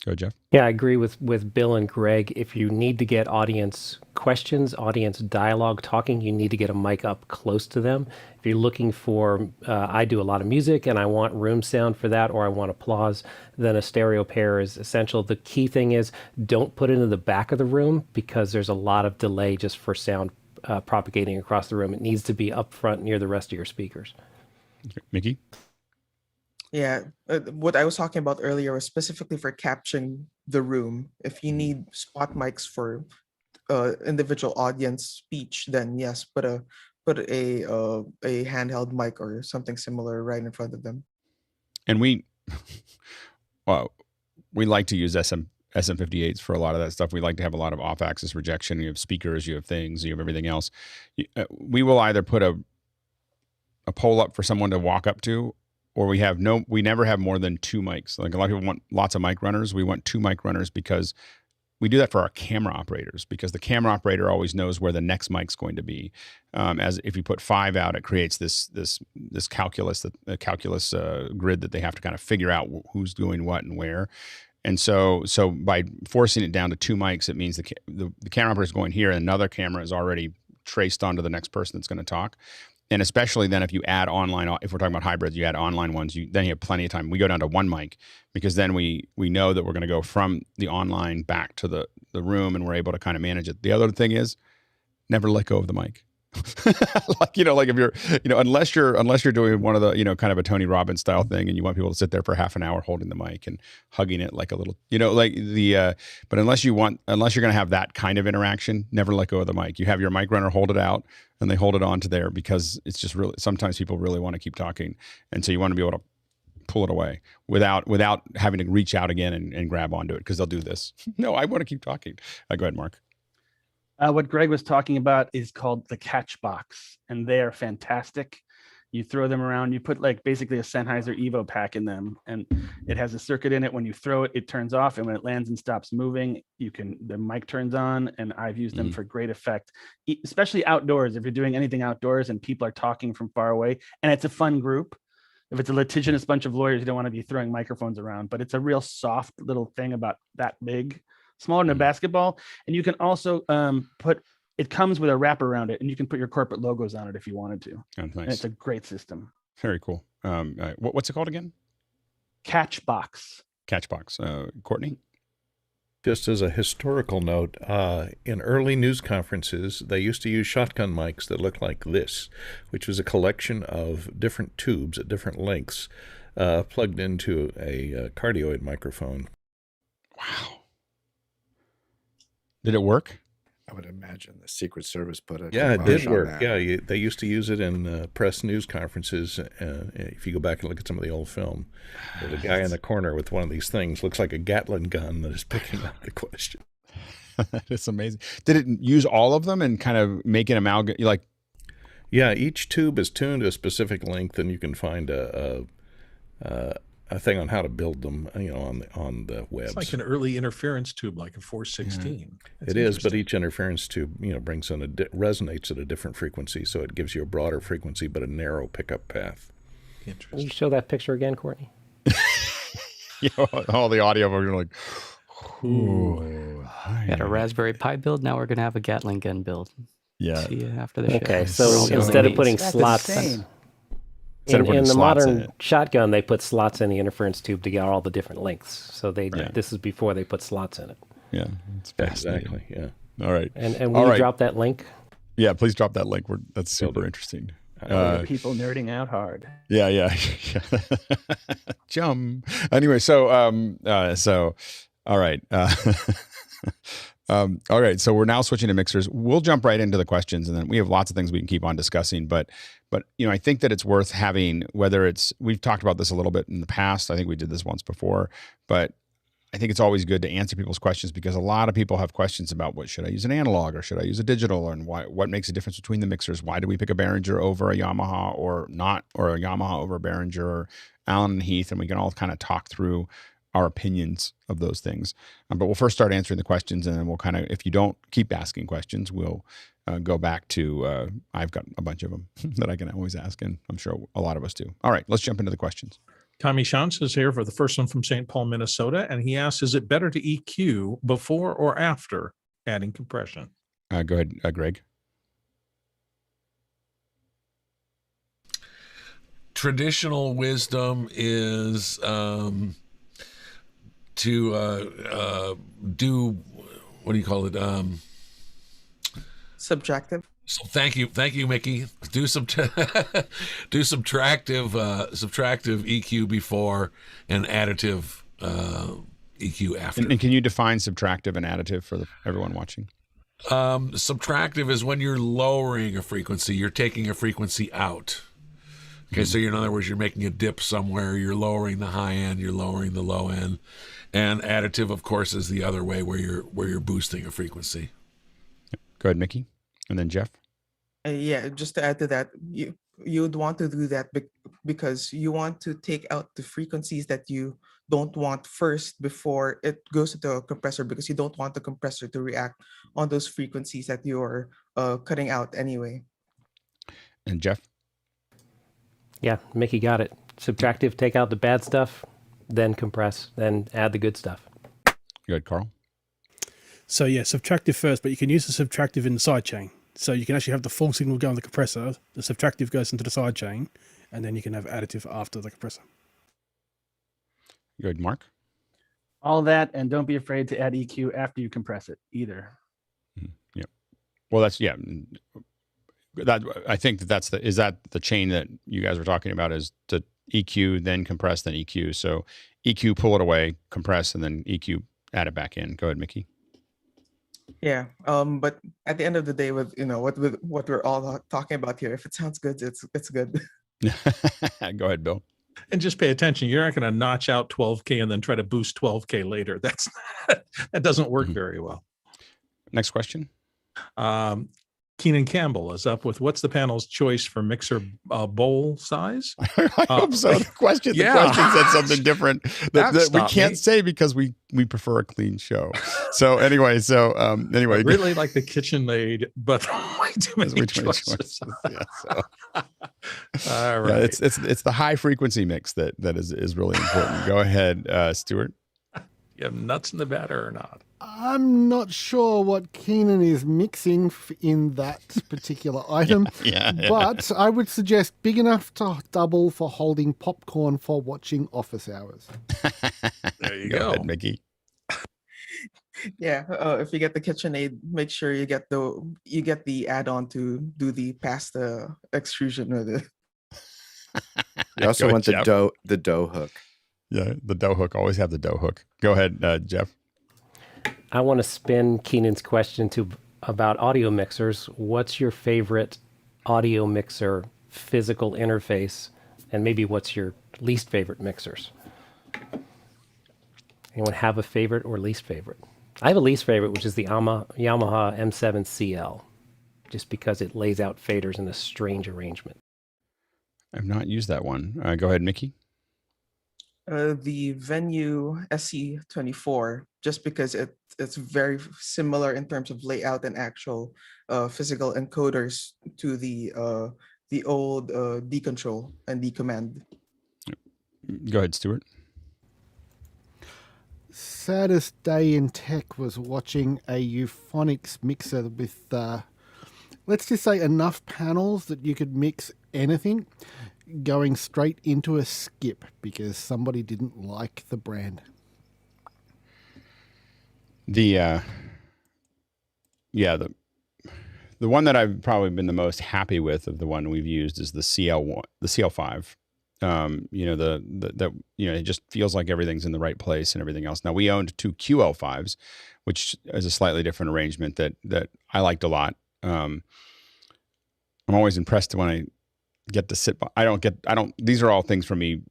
Go, Jeff. Yeah, I agree with Bill and Greg. If you need to get audience questions, audience dialogue talking, you need to get a mic up close to them. If you're looking for, I do a lot of music and I want room sound for that, or I want applause, then a stereo pair is essential. The key thing is don't put it in the back of the room because there's a lot of delay just for sound propagating across the room. It needs to be up front near the rest of your speakers. Mickey? Yeah, what I was talking about earlier was specifically for capturing the room. If you need spot mics for individual audience speech, then yes, put a handheld mic or something similar right in front of them. And we like to use SM58s for a lot of that stuff. We like to have a lot of off-axis rejection. You have speakers, you have things, you have everything else. We will either put a pole up for someone to walk up to, or we never have more than 2 mics. Like a lot of people want lots of mic runners. We want 2 mic runners because we do that for our camera operators, because the camera operator always knows where the next mic's going to be. As if you put 5 out, it creates this calculus grid that they have to kind of figure out who's doing what and where. And so by forcing it down to 2 mics, it means the camera operator is going here, and another camera is already traced onto the next person that's going to talk. And especially then if you add online, if we're talking about hybrids, you add online ones, then you have plenty of time. We go down to 1 mic because then we know that we're going to go from the online back to the room, and we're able to kind of manage it. The other thing is never let go of the mic. Like if you're, unless you're doing one of the, kind of a Tony Robbins style thing, and you want people to sit there for half an hour holding the mic and hugging it like a little, but unless you're going to have that kind of interaction, never let go of the mic. You have your mic runner hold it out, and they hold it on to there, because it's just really, sometimes people really want to keep talking. And so you want to be able to pull it away without having to reach out again and grab onto it, because they'll do this. No, I want to keep talking. Go ahead, Mark. What Greg was talking about is called the catch box, and they are fantastic. You throw them around, you put like basically a Sennheiser Evo pack in them, and it has a circuit in it. When you throw it, it turns off, and when it lands and stops moving, the mic turns on, and I've used them for great effect, especially outdoors. If you're doing anything outdoors and people are talking from far away, and it's a fun group. If it's a litigious bunch of lawyers, you don't want to be throwing microphones around, but it's a real soft little thing about that big. Smaller than a basketball. And you can also it comes with a wrap around it, and you can put your corporate logos on it if you wanted to. Oh, nice. And it's a great system. Very cool. What's it called again? Catchbox. Catchbox. Courtney? Just as a historical note, in early news conferences, they used to use shotgun mics that looked like this, which was a collection of different tubes at different lengths plugged into a cardioid microphone. Wow. Did it work? I would imagine the Secret Service put a it did on work. that. Yeah, they used to use it in press news conferences. If you go back and look at some of the old film, there's a guy in the corner with one of these things, looks like a Gatling gun, that is picking up the question. It's amazing. Did it use all of them and kind of make an amalgam? Yeah, each tube is tuned to a specific length, and you can find a thing on how to build them, on the web. It's like an early interference tube, like a 416. It is, but each interference tube, brings in resonates at a different frequency, so it gives you a broader frequency but a narrow pickup path. Interesting. Can you show that picture again, Courtney? All the audio are like, ooh. Got a Raspberry Pi build. Now we're gonna have a Gatling gun build. Yeah. See you after the show. Okay, so instead of putting slots. In the modern shotgun, they put slots in the interference tube to get all the different lengths. So this is before they put slots in it. Yeah, it's fascinating. Exactly. Yeah. All right. And will you drop that link? Yeah, please drop that link. That's super interesting. People nerding out hard. Yeah. Jump. Anyway, so all right. All right, so we're now switching to mixers. We'll jump right into the questions, and then we have lots of things we can keep on discussing. But I think that it's worth having, we've talked about this a little bit in the past. I think we did this once before, but I think it's always good to answer people's questions, because a lot of people have questions about should I use an analog or should I use a digital, and what makes a difference between the mixers? Why do we pick a Behringer over a Yamaha or not, or a Yamaha over a Behringer, or Allen and Heath, and we can all kind of talk through our opinions of those things. But we'll first start answering the questions, and then we'll kind of, if you don't keep asking questions, we'll go back to, I've got a bunch of them that I can always ask, and I'm sure a lot of us do. All right, let's jump into the questions. Tommy Shantz is here for the first one from St. Paul, Minnesota, and he asks, is it better to EQ before or after adding compression? Go ahead, Greg. Traditional wisdom is to do, what do you call it? Subtractive. So thank you, Mickey. Do subtractive EQ before and additive EQ after. And can you define subtractive and additive for everyone watching? Subtractive is when you're lowering a frequency, you're taking a frequency out. Okay, so in other words, you're making a dip somewhere, you're lowering the high end, you're lowering the low end. And additive, of course, is the other way where you're boosting a frequency. Go ahead, Mickey, and then Jeff. Yeah, just to add to that, you would want to do that because you want to take out the frequencies that you don't want first before it goes to the compressor, because you don't want the compressor to react on those frequencies that you're cutting out anyway. And Jeff? Yeah, Mickey got it. Subtractive, take out the bad stuff, then compress, then add the good stuff. Good, Carl. So yeah, subtractive first, but you can use the subtractive in the sidechain. So you can actually have the full signal go on the compressor, the subtractive goes into the sidechain, and then you can have additive after the compressor. Good, Mark. All that, and don't be afraid to add EQ after you compress it either. Yeah. Well, that's that I think is that the chain that you guys were talking about, is to EQ, then compress, then EQ. So EQ, pull it away, compress, and then EQ, add it back in. Go ahead, Mickey. Yeah. But at the end of the day, with what we're all talking about here, if it sounds good, it's good. Go ahead, Bill. And just pay attention. You're not going to notch out 12K and then try to boost 12K later. That doesn't work very well. Next question. Keenan Campbell is up with, what's the panel's choice for mixer bowl size? I hope so. The question said something different that we can't say because we prefer a clean show. So anyway, I really like the KitchenAid, but way too many choices. Yeah, so. All right. Yeah, it's the high frequency mix that is really important. Go ahead, Stuart. You have nuts in the batter or not? I'm not sure what Keenan is mixing in that particular item, but I would suggest big enough to double for holding popcorn for watching office hours. There you go. Go ahead, Mickey. Yeah, if you get the KitchenAid, make sure you get the add-on to do the pasta extrusion with it. You also want the dough hook. Yeah, the dough hook. Always have the dough hook. Go ahead, Jeff. I want to spin Keenan's question about audio mixers. What's your favorite audio mixer physical interface, and maybe what's your least favorite mixers? Anyone have a favorite or least favorite? I have a least favorite, which is the Yamaha M7 CL, just because it lays out faders in a strange arrangement. I've not used that one. Go ahead, Mickey. The Venue SC24, just because it's very similar in terms of layout and actual physical encoders to the old D-Control and D-Command. Go ahead, Stuart. Saddest day in tech was watching a Euphonics mixer with, let's just say, enough panels that you could mix anything, going straight into a skip because somebody didn't like the brand. The one that I've probably been the most happy with of the one we've used is the CL1, the CL5. It just feels like everything's in the right place and everything else. Now, we owned two QL5s, which is a slightly different arrangement that I liked a lot. I'm always impressed when I get to sit. These are all things for me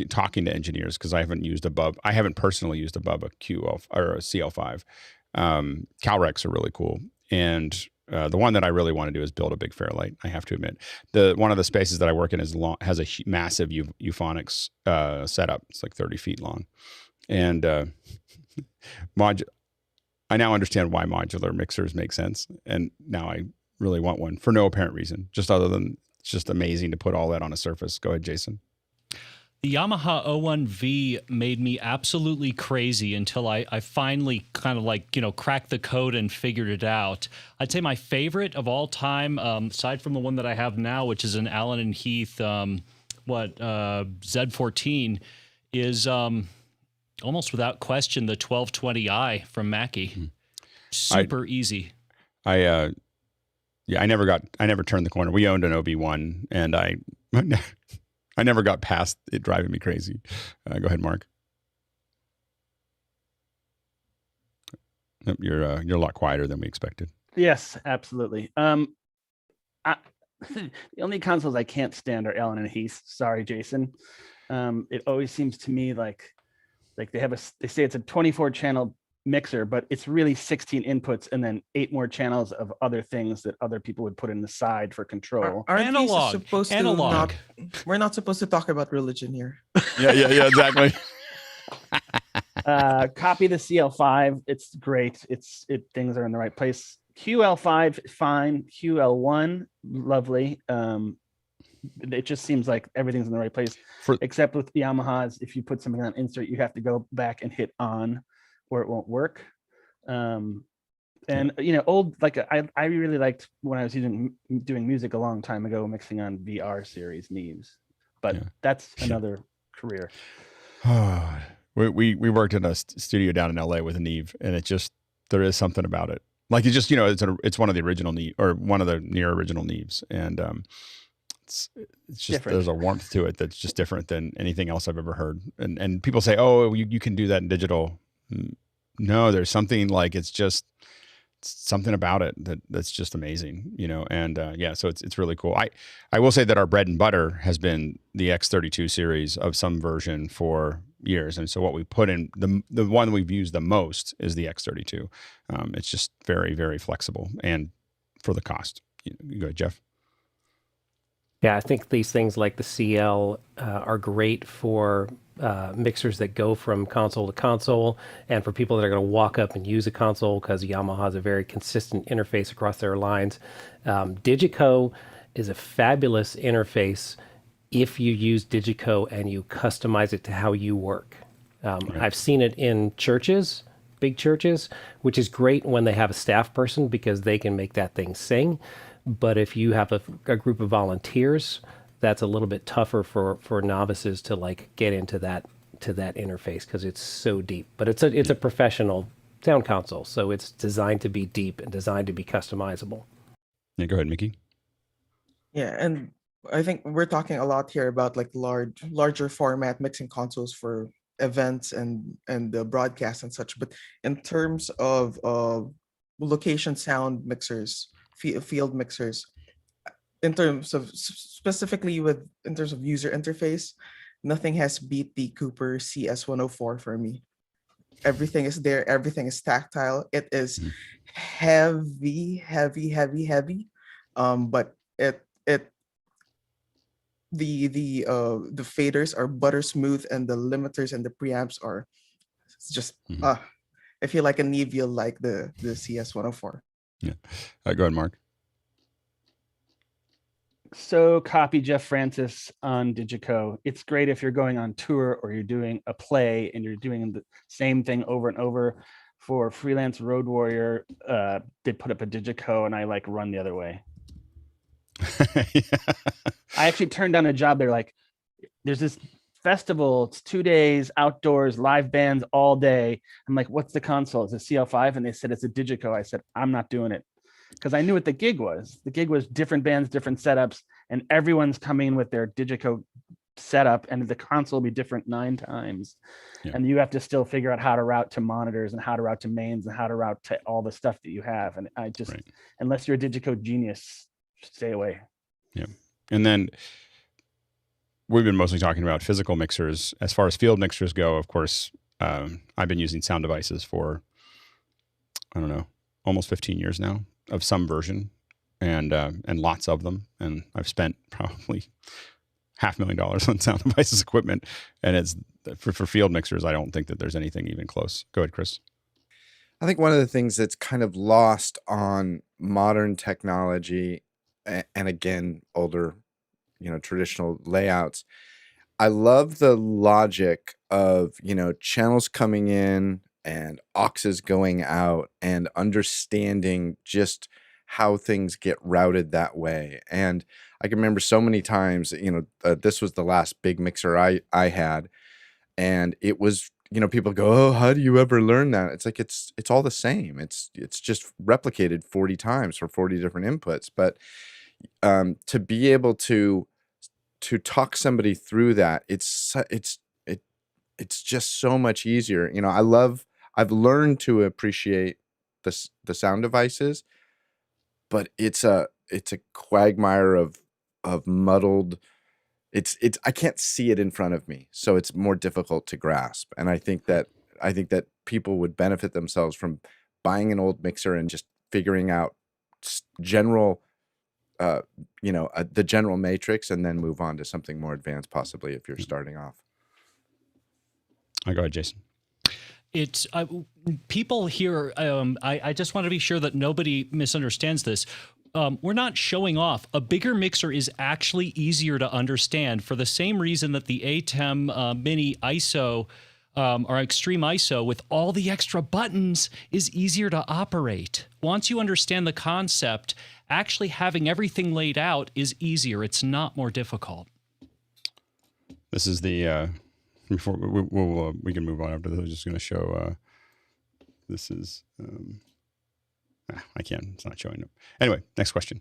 talking to engineers, because I haven't personally used above a QL or a CL5. Calrecs are really cool. And the one that I really want to do is build a big Fairlight. I have to admit, one of the spaces that I work in has a massive Euphonics setup. It's like 30 feet long, and I now understand why modular mixers make sense, and now I really want one for no apparent reason, just other than it's just amazing to put all that on a surface. Go ahead, Jason. The Yamaha 01V made me absolutely crazy until I finally kind of cracked the code and figured it out. I'd say my favorite of all time, aside from the one that I have now, which is an Allen and Heath Z14, is almost without question the 1220i from Mackie. Super easy. I never turned the corner. We owned an OB1, and I never got past it driving me crazy. Go ahead, Mark. You're a lot quieter than we expected. Yes, absolutely. The only consoles I can't stand are Allen and Heath. Sorry, Jason. It always seems to me like like they say it's a 24 channel mixer, but it's really 16 inputs and then 8 more channels of other things that other people would put in the side for control. Aren't we supposed to Analog. we're not supposed to talk about religion here. Yeah, exactly. Copy the CL5. It's great. Things are in the right place. QL5, fine. QL1, lovely. It just seems like everything's in the right place, except with Yamahas. If you put something on insert, you have to go back and hit on, or it won't work. And old, like I really liked when I was doing music a long time ago, mixing on VR series Neves, but that's another career. We worked in a studio down in LA with a Neve, and there is something about it. Like it's one of the original Neve, or one of the near original Neves, and it's just different. There's a warmth to it that's just different than anything else I've ever heard. And people say, oh, you can do that in digital. No, there's something like it's something about it that's just amazing, and so it's really cool. I will say that our bread and butter has been the X32 series of some version for years, and so what we put in, the one we've used the most is the X32. It's just very, very flexible, and for the cost. You go ahead, Jeff. Yeah, I think these things like the CL are great for mixers that go from console to console, and for people that are going to walk up and use a console, because Yamaha has a very consistent interface across their lines. Digico is a fabulous interface if you use Digico and you customize it to how you work. I've seen it in churches, big churches, which is great when they have a staff person because they can make that thing sing. But if you have a group of volunteers, that's a little bit tougher for novices to like get into that interface because it's so deep. But it's a professional sound console, so it's designed to be deep and designed to be customizable. Yeah, go ahead, Mickey. Yeah, and I think we're talking a lot here about like larger format mixing consoles for events and the broadcast and such. But in terms of location sound mixers, field mixers, in terms of in terms of user interface, nothing has beat the Cooper CS104 for me. Everything is there. Everything is tactile. It is heavy. But the faders are butter smooth, and the limiters and the preamps are just if you like a Neve, you'll like the CS104. Yeah. Go ahead, Mark. So copy Jeff Francis on Digico. It's great if you're going on tour or you're doing a play and you're doing the same thing over and over. For Freelance Road Warrior, they put up a Digico and I like run the other way. I actually turned down a job. They're like, there's this festival, it's 2 days, outdoors, live bands all day. I'm like, what's the console? It's a CL5. And they said, it's a Digico. I said, I'm not doing it. Because I knew what the gig was. The gig was different bands, different setups, and everyone's coming with their Digico setup, and the console will be different 9 times. Yeah. And you have to still figure out how to route to monitors and how to route to mains and how to route to all the stuff that you have. And I just, unless you're a Digico genius, stay away. Yeah. And then we've been mostly talking about physical mixers. As far as field mixers go, of course, I've been using sound devices for, I don't know, almost 15 years now, of some version, and lots of them. And I've spent probably $500,000 on sound devices equipment. And it's for field mixers, I don't think that there's anything even close. Go ahead, Chris. I think one of the things that's kind of lost on modern technology, and again, older, traditional layouts, I love the logic of, channels coming in and auxes going out and understanding just how things get routed that way. And I can remember so many times, this was the last big mixer I had, and it was, people go, oh, how do you ever learn that? It's like, it's all the same. It's just replicated 40 times for 40 different inputs. But to be able to talk somebody through that, it's just so much easier. I've learned to appreciate the sound devices, but it's a quagmire of muddled, it's I can't see it in front of me, so it's more difficult to grasp. And I think that people would benefit themselves from buying an old mixer and just figuring out general the general matrix, and then move on to something more advanced, possibly if you're starting off. Go ahead, Jason. It's people here. I just want to be sure that nobody misunderstands this. We're not showing off. A bigger mixer is actually easier to understand for the same reason that the ATEM Mini ISO or Extreme ISO with all the extra buttons is easier to operate. Once you understand the concept, actually having everything laid out is easier. It's not more difficult. This is the before we can move on after this. I'm just going to show. This is. I can't. It's not showing up. Anyway, next question.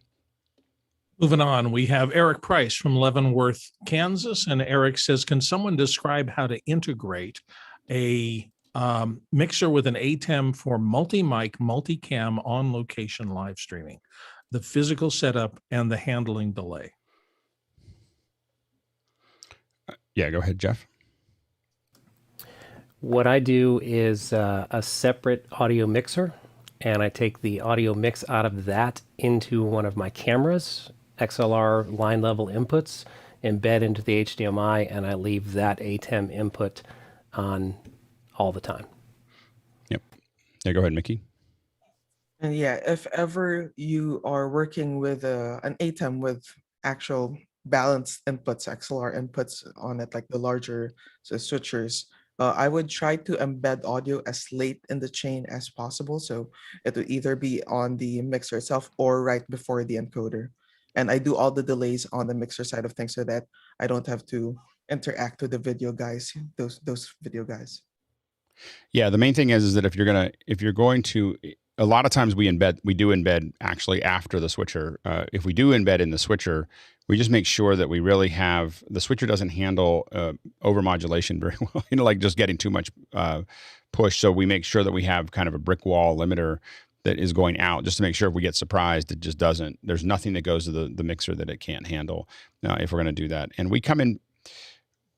Moving on, we have Eric Price from Leavenworth, Kansas. And Eric says, can someone describe how to integrate a mixer with an ATEM for multi-mic, multi-cam on-location live streaming, the physical setup, and the handling delay? Yeah, go ahead, Jeff. What I do is a separate audio mixer, and I take the audio mix out of that into one of my cameras, XLR line level inputs, embed into the HDMI, and I leave that ATEM input on all the time. Yep. Yeah, go ahead, Mickey. And yeah, if ever you are working with an ATEM with actual balanced inputs, XLR inputs on it, like the larger switchers, I would try to embed audio as late in the chain as possible. So it would either be on the mixer itself or right before the encoder. And I do all the delays on the mixer side of things so that I don't have to interact with the video guys, those video guys. Yeah, the main thing is that if you're going to, a lot of times we do embed actually after the switcher. If we do embed in the switcher, we just make sure that we really have, the switcher doesn't handle overmodulation very well, like just getting too much push. So we make sure that we have kind of a brick wall limiter that is going out, just to make sure if we get surprised, it just doesn't, there's nothing that goes to the mixer that it can't handle if we're going to do that. And we come in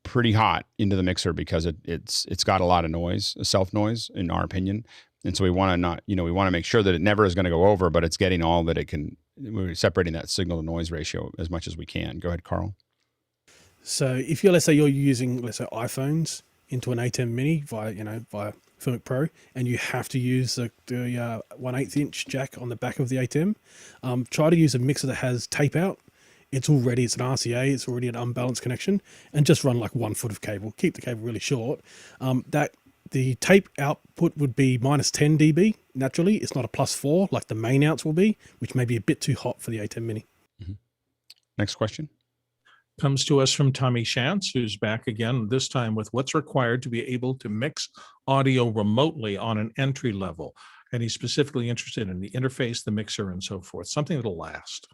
pretty hot into the mixer because it's got a lot of noise, self noise in our opinion. And so we want to make sure that it never is going to go over, but it's getting all that it can. We're separating that signal to noise ratio as much as we can. Go ahead, Carl. So if let's say you're using, let's say, iPhones into an ATEM Mini via Filmic Pro, and you have to use the 1/8 inch jack on the back of the ATEM, try to use a mixer that has tape out. It's an RCA, it's already an unbalanced connection, and just run like 1 foot of cable. Keep the cable really short. The tape output would be -10 dB naturally. It's not a +4 like the main outs will be, which may be a bit too hot for the ATEM Mini. Mm-hmm. Next question. Comes to us from Tommy Shantz, who's back again, this time with what's required to be able to mix audio remotely on an entry level. And he's specifically interested in the interface, the mixer, and so forth, something that'll last.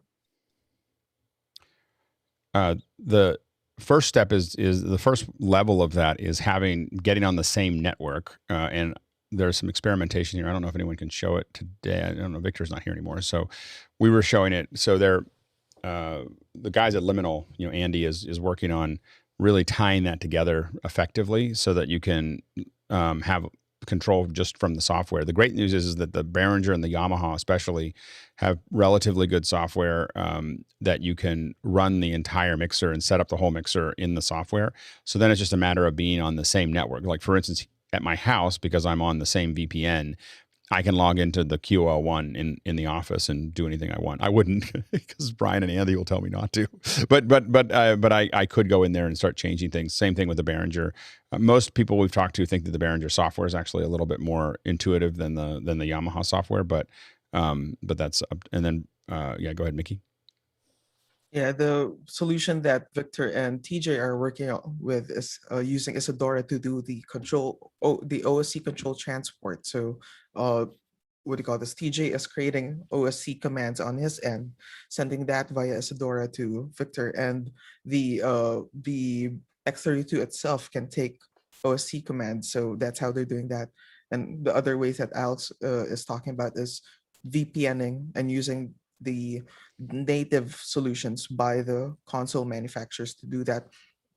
The first step is the first level of that is getting on the same network. And there's some experimentation here. I don't know if anyone can show it today. I don't know. Victor's not here anymore. So we were showing it. So the guys at Liminal, Andy is working on really tying that together effectively so that you can have control just from the software. The great news is that the Behringer and the Yamaha especially have relatively good software that you can run the entire mixer and set up the whole mixer in the software. So then it's just a matter of being on the same network. Like for instance, at my house, because I'm on the same VPN, I can log into the QL1 in the office and do anything I want. I wouldn't because Brian and Andy will tell me not to. But I could go in there and start changing things. Same thing with the Behringer. Most people we've talked to think that the Behringer software is actually a little bit more intuitive than the Yamaha software. But that's and then yeah, go ahead, Mickey. Yeah, the solution that Victor and TJ are working with is using Isadora to do the OSC control transport. So what do you call this? TJ is creating OSC commands on his end, sending that via Isadora to Victor, and the X32 itself can take OSC commands. So that's how they're doing that. And the other ways that Alex is talking about is VPNing and using the native solutions by the console manufacturers to do that,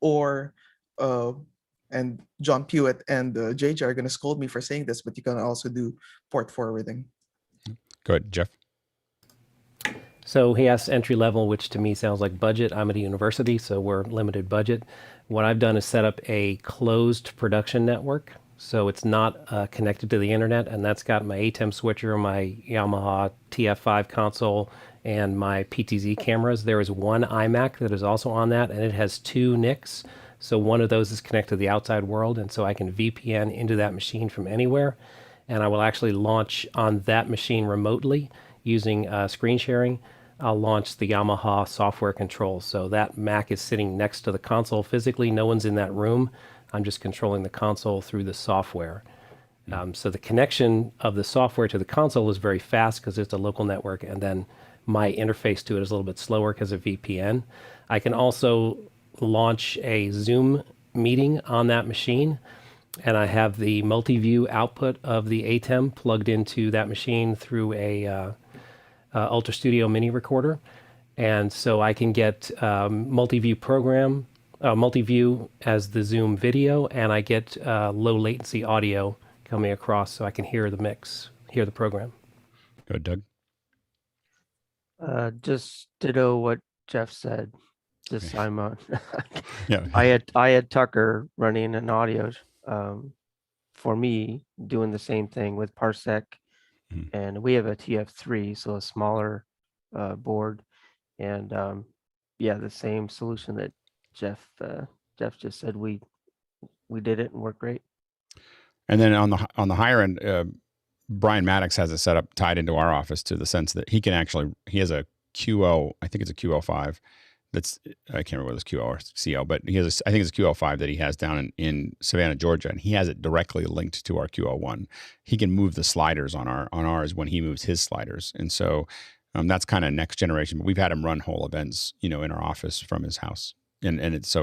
or and John Pewitt and JJ are going to scold me for saying this, but you can also do port forwarding. Go ahead, Jeff. So he asked entry level, which to me sounds like budget. I'm at a university, so we're limited budget. What I've done is set up a closed production network. So it's not connected to the internet, and that's got my ATEM switcher, my Yamaha TF5 console, and my PTZ cameras. There is one iMac that is also on that, and it has 2 NICs. So one of those is connected to the outside world, and so I can VPN into that machine from anywhere. And I will actually launch on that machine remotely using screen sharing. I'll launch the Yamaha software control. So that Mac is sitting next to the console physically. No one's in that room. I'm just controlling the console through the software. So the connection of the software to the console is very fast because it's a local network, and then my interface to it is a little bit slower because of VPN. I can also launch a Zoom meeting on that machine, and I have the MultiView output of the ATEM plugged into that machine through a Ultra Studio Mini recorder. And so I can get MultiView as the Zoom video, and I get low latency audio coming across so I can hear the mix, hear the program. Go ahead, Doug. Just ditto what Jeff said. Just I'm Yeah. I had Tucker running an audio for me, doing the same thing with Parsec, and we have a TF3, so a smaller board, and the same solution that Jeff just said. We did it and worked great. And then on the higher end, Brian Maddox has it set up tied into our office to the sense that he has a QO, I think it's a QO5. That's, I can't remember whether it's QO or CO, but I think it's a QO5 that he has down in Savannah, Georgia, and he has it directly linked to our QO1. He can move the sliders on ours when he moves his sliders, and so that's kind of next generation. But we've had him run whole events, in our office from his house, and it's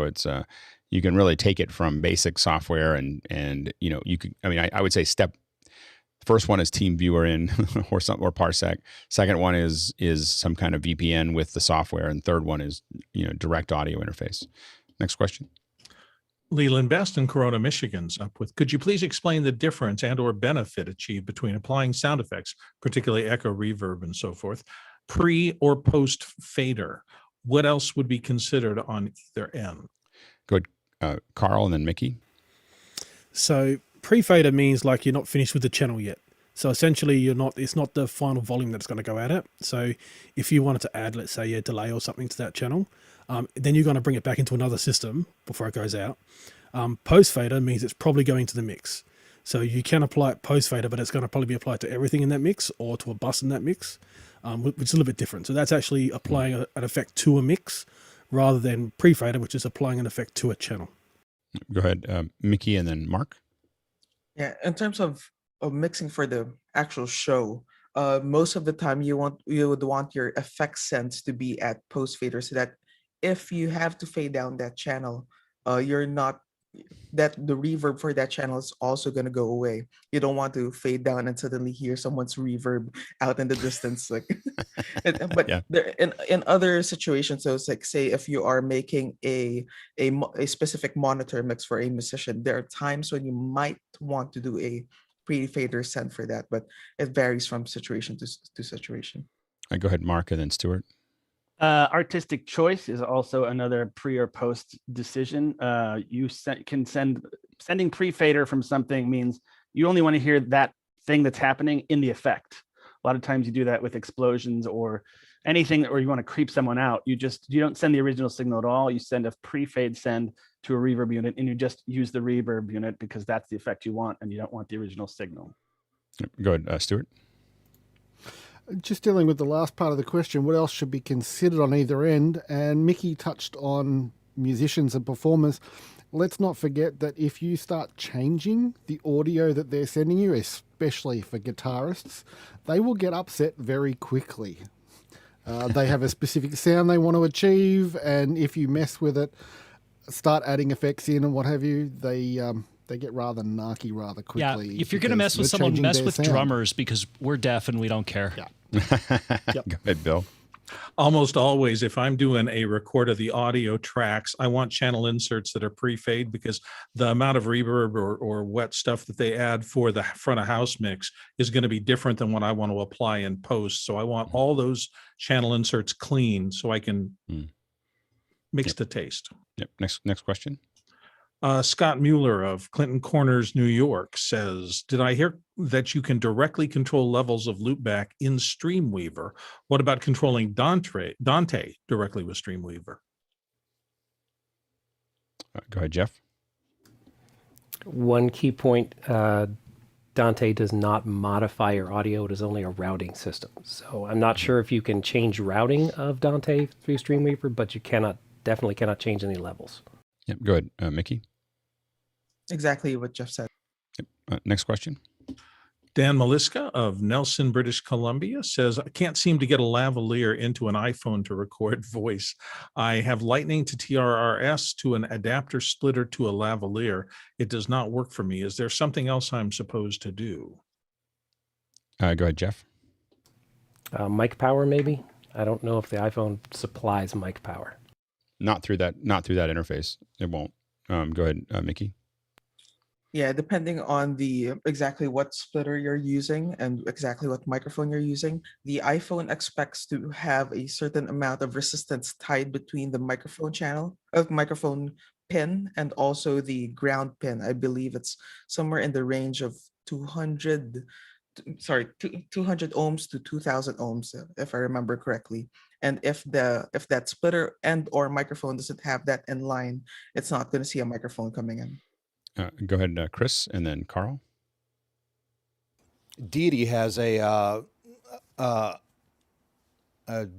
you can really take it from basic software and you could. I mean, I would say first one is TeamViewer in or Parsec. Second one is some kind of VPN with the software, and third one is direct audio interface. Next question. Leland Best in Corona, Michigan's up with, could you please explain the difference and or benefit achieved between applying sound effects, particularly echo, reverb, and so forth, pre or post fader? What else would be considered on either end? Good. Carl and then Mickey. So pre-fader means like you're not finished with the channel yet. So essentially it's not the final volume that's going to go out at. So if you wanted to add, let's say, a delay or something to that channel, then you're going to bring it back into another system before it goes out. Post-fader means it's probably going to the mix. So you can apply it post-fader, but it's going to probably be applied to everything in that mix or to a bus in that mix, which is a little bit different. So that's actually applying an effect to a mix rather than pre-fader, which is applying an effect to a channel. Go ahead, Mickey, and then Mark. Yeah, in terms of mixing for the actual show, most of the time you would want your effect sense to be at post fader, so that if you have to fade down that channel, the reverb for that channel is also going to go away. You don't want to fade down and suddenly hear someone's reverb out in the distance. In other situations, so it's like, say if you are making a specific monitor mix for a musician, there are times when you might want to do a pre-fader send for that, but it varies from situation to situation. Go ahead, Mark, and then Stuart. Artistic choice is also another pre or post decision. Sending pre-fader from something means you only want to hear that thing that's happening in the effect. A lot of times you do that with explosions or anything, or you want to creep someone out. You don't send the original signal at all. You send a pre-fade send to a reverb unit, and you just use the reverb unit because that's the effect you want, and you don't want the original signal. Go ahead, Stuart. Just dealing with the last part of the question, what else should be considered on either end? And Mickey touched on musicians and performers. Let's not forget that if you start changing the audio that they're sending you, especially for guitarists, they will get upset very quickly. They have a specific sound they want to achieve, and if you mess with it, start adding effects in and what have you, they get rather narky rather quickly. Yeah, if you're going to mess with someone, mess with drummers, because we're deaf and we don't care. Yeah. Go ahead, Bill. Almost always, if I'm doing a record of the audio tracks, I want channel inserts that are pre-fade because the amount of reverb or wet stuff that they add for the front of house mix is going to be different than what I want to apply in post. So I want all those channel inserts clean so I can mix the taste. Yep. Next question. Scott Mueller of Clinton Corners, New York says, did I hear that you can directly control levels of loopback in Streamweaver? What about controlling Dante directly with Streamweaver? Go ahead, Jeff. One key point, Dante does not modify your audio. It is only a routing system. So I'm not sure if you can change routing of Dante through Streamweaver, but you definitely cannot change any levels. Yep. Go ahead, Mickey. Exactly what Jeff said. Yep. Next question. Dan Maliska of Nelson, British Columbia says, I can't seem to get a lavalier into an iPhone to record voice. I have lightning to TRRS to an adapter splitter to a lavalier. It does not work for me. Is there something else I'm supposed to do? Go ahead, Jeff. Mic power, maybe? I don't know if the iPhone supplies mic power. Not through that interface. It won't. Go ahead, Mickey. Yeah, depending on the exactly what splitter you're using and exactly what microphone you're using, the iPhone expects to have a certain amount of resistance tied between the microphone pin and also the ground pin. I believe it's somewhere in the range of 200 ohms to 2000 ohms, if I remember correctly. And if that splitter and or microphone doesn't have that in line, it's not going to see a microphone coming in. Go ahead, Chris, and then Carl. Deity has a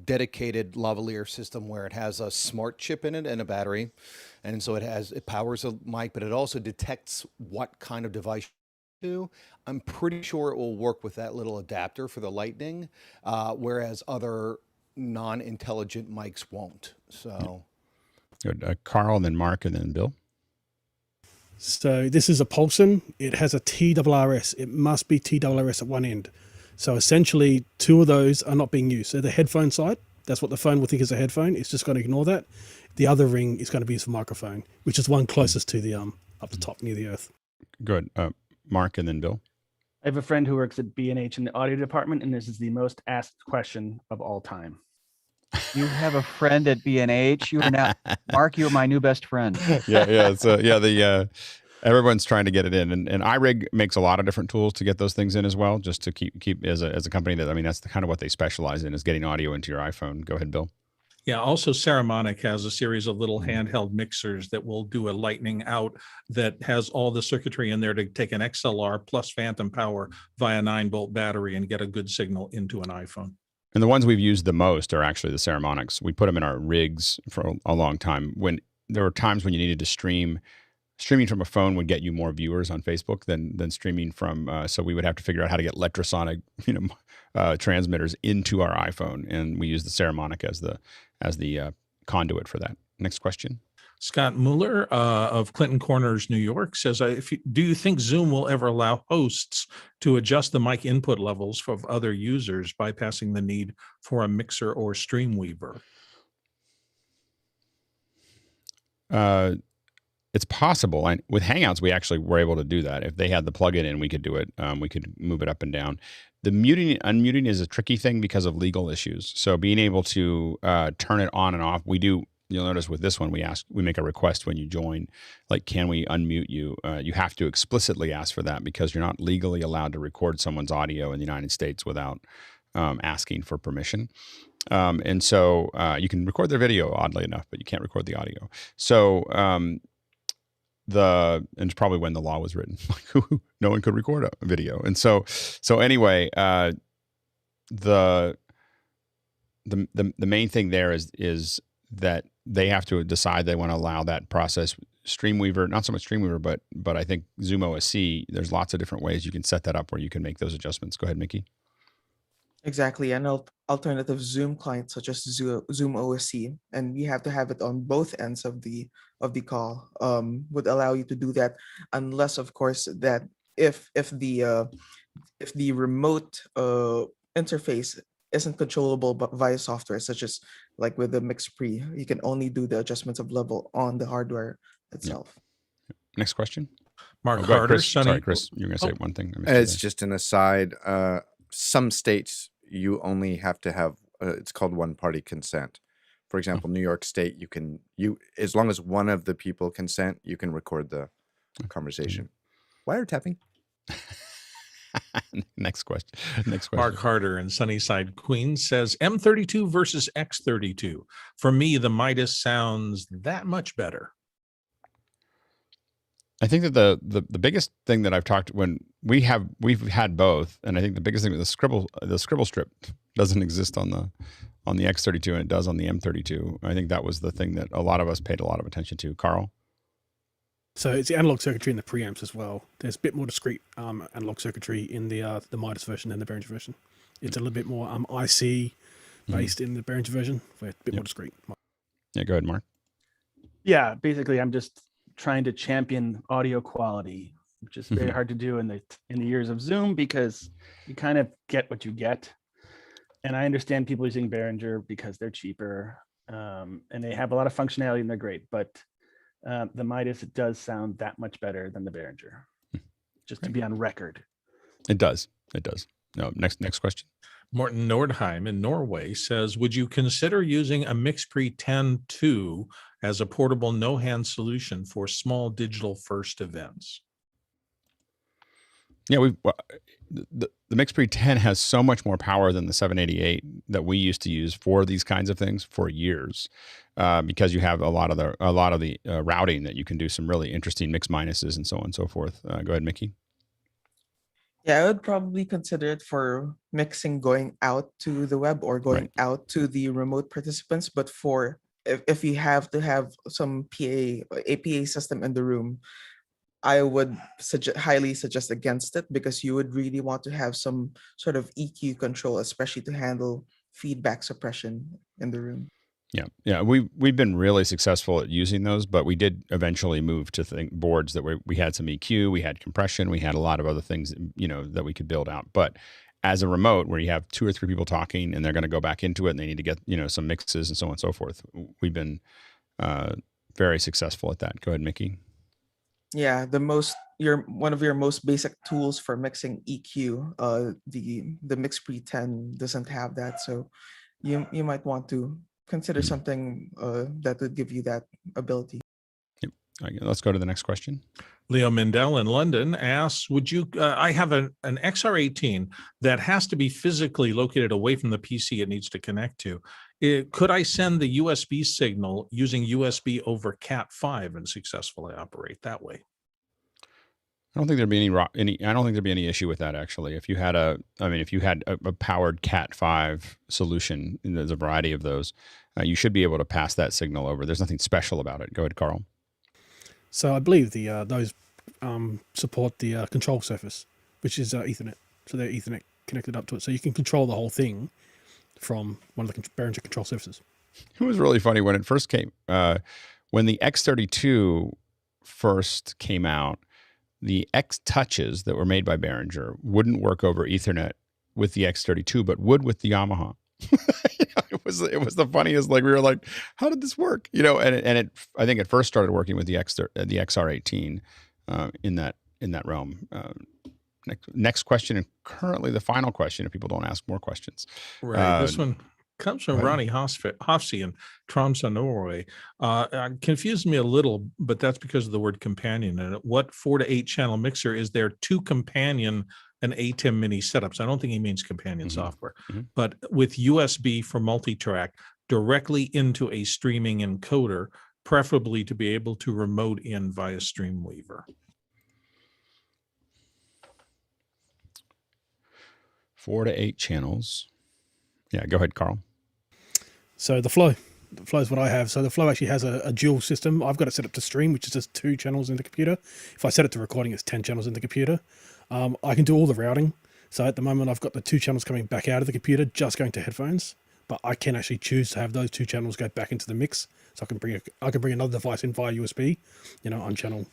dedicated lavalier system where it has a smart chip in it and a battery, and so it powers a mic, but it also detects what kind of device you do. I'm pretty sure it will work with that little adapter for the Lightning, whereas other non-intelligent mics won't. So, good. Carl, and then Mark, and then Bill. So this is a Pulson. It has a TRRS. It must be TRRS at one end. So essentially, two of those are not being used. So the headphone side, that's what the phone will think is a headphone. It's just going to ignore that. The other ring is going to be used for microphone, which is one closest to the up the top near the earth. Good. Mark, and then Bill. I have a friend who works at B&H in the audio department, and this is the most asked question of all time. You have a friend at B&H. You are now, Mark, you're my new best friend. Yeah. So everyone's trying to get it in, and iRig makes a lot of different tools to get those things in as well, just to keep as a company that, I mean, that's kind of what they specialize in, is getting audio into your iPhone. Go ahead, Bill. Yeah, also Saramonic has a series of little handheld mixers that will do a lightning out that has all the circuitry in there to take an XLR plus phantom power via 9-volt battery and get a good signal into an iPhone. And the ones we've used the most are actually the Saramonics. We put them in our rigs for a long time. When there were times when you needed to streaming from a phone would get you more viewers on Facebook than streaming from. So we would have to figure out how to get electrosonic, transmitters into our iPhone, and we use the Saramonic as the conduit for that. Next question. Scott Mueller of Clinton Corners, New York says, do you think Zoom will ever allow hosts to adjust the mic input levels of other users, bypassing the need for a mixer or Streamweaver? It's possible. And with Hangouts, we actually were able to do that. If they had the plugin in, we could do it. We could move it up and down. The muting and unmuting is a tricky thing because of legal issues. So being able to turn it on and off, we do. You'll notice with this one, we make a request when you join, like, can we unmute you? You have to explicitly ask for that because you're not legally allowed to record someone's audio in the United States without asking for permission. And so you can record their video, oddly enough, but you can't record the audio. So and it's probably when the law was written, no one could record a video. And so anyway, the main thing there is that they have to decide they want to allow that process. Streamweaver, not so much Streamweaver, but I think Zoom OSC, there's lots of different ways you can set that up where you can make those adjustments. Go ahead, Mickey. Exactly, an alternative Zoom client such as Zoom OSC, and you have to have it on both ends of the call. Would allow you to do that, unless, of course, that if the remote interface isn't controllable via software, such as like with the mix pre, you can only do the adjustments of level on the hardware itself. Next question. Mark go ahead, Harder, Chris. Sonny. Sorry, Chris, you're going to say one thing. I missed you It's there. just an aside. Some states you only have to have it's called one-party consent. For example, New York State, you as long as one of the people consent, you can record the conversation. Wiretapping. Next question. Mark Harder in Sunnyside, Queens says M32 versus X32. For me, the Midas sounds that much better. I think that the biggest thing that I've talked when we've had both, and I think the biggest thing is the scribble strip doesn't exist on the X32 and it does on the M32. I think that was the thing that a lot of us paid a lot of attention to. Carl? So it's the analog circuitry in the preamps as well. There's a bit more discrete analog circuitry in the Midas version than the Behringer version. It's a little bit more IC based in the Behringer version, where it's a bit more discrete. Yeah, go ahead, Mark. Yeah, basically, I'm just trying to champion audio quality, which is very hard to do in the years of Zoom because you kind of get what you get. And I understand people using Behringer because they're cheaper and they have a lot of functionality and they're great. But the Midas does sound that much better than the Behringer, just to be on record. It does. No, next question. Morten Nordheim in Norway says, would you consider using a MixPre 10.2 as a portable no-hand solution for small digital first events? Yeah, the MixPre 10 has so much more power than the 788 that we used to use for these kinds of things for years, because you have a lot of the routing that you can do some really interesting mix minuses and so on and so forth. Go ahead, Mickey. Yeah, I would probably consider it for mixing going out to the web or going out to the remote participants. But for if you have to have some APA system in the room, I would highly suggest against it, because you would really want to have some sort of EQ control, especially to handle feedback suppression in the room. Yeah. We've been really successful at using those, but we did eventually move to boards that we had some EQ, we had compression, we had a lot of other things, that we could build out. But as a remote where you have 2 or 3 people talking and they're going to go back into it and they need to get, some mixes and so on and so forth, we've been very successful at that. Go ahead, Mickey. Yeah, one of your most basic tools for mixing EQ, the MixPre 10 doesn't have that, so you might want to consider something that would give you that ability. Yep. Okay, let's go to the next question. Leo Mindell in London asks, would you, I have an XR18 that has to be physically located away from the PC it needs to connect to. Could I send the USB signal using USB over Cat5 and successfully operate that way? I don't think there'd be any issue with that, actually. If you had a powered Cat5 solution, and there's a variety of those, you should be able to pass that signal over. There's nothing special about it. Go ahead, Carl. So I believe those support the control surface, which is Ethernet. So they're Ethernet connected up to it. So you can control the whole thing from one of the Behringer control surfaces. It was really funny when it first came, when the X32 first came out, the X touches that were made by Behringer wouldn't work over Ethernet with the X32, but would with the Yamaha. It was the funniest. Like, we were like, how did this work? I think it first started working with the XR18 in that realm. Next question, and currently the final question, if people don't ask more questions. Right. This one comes from Ronnie Hofsey in Tromsø, Norway. Confused me a little, but that's because of the word companion. And what 4 to 8 channel mixer is there to companion an ATEM Mini setups? I don't think he means companion software, but with USB for multi-track directly into a streaming encoder, preferably to be able to remote in via Streamweaver. 4 to 8 channels. Yeah, go ahead, Carl. So the Flow is what I have. So the Flow actually has a dual system. I've got it set up to stream, which is just 2 channels in the computer. If I set it to recording, it's 10 channels in the computer. I can do all the routing. So at the moment, I've got the 2 channels coming back out of the computer, just going to headphones. But I can actually choose to have those 2 channels go back into the mix. So I can bring another device in via USB, on channel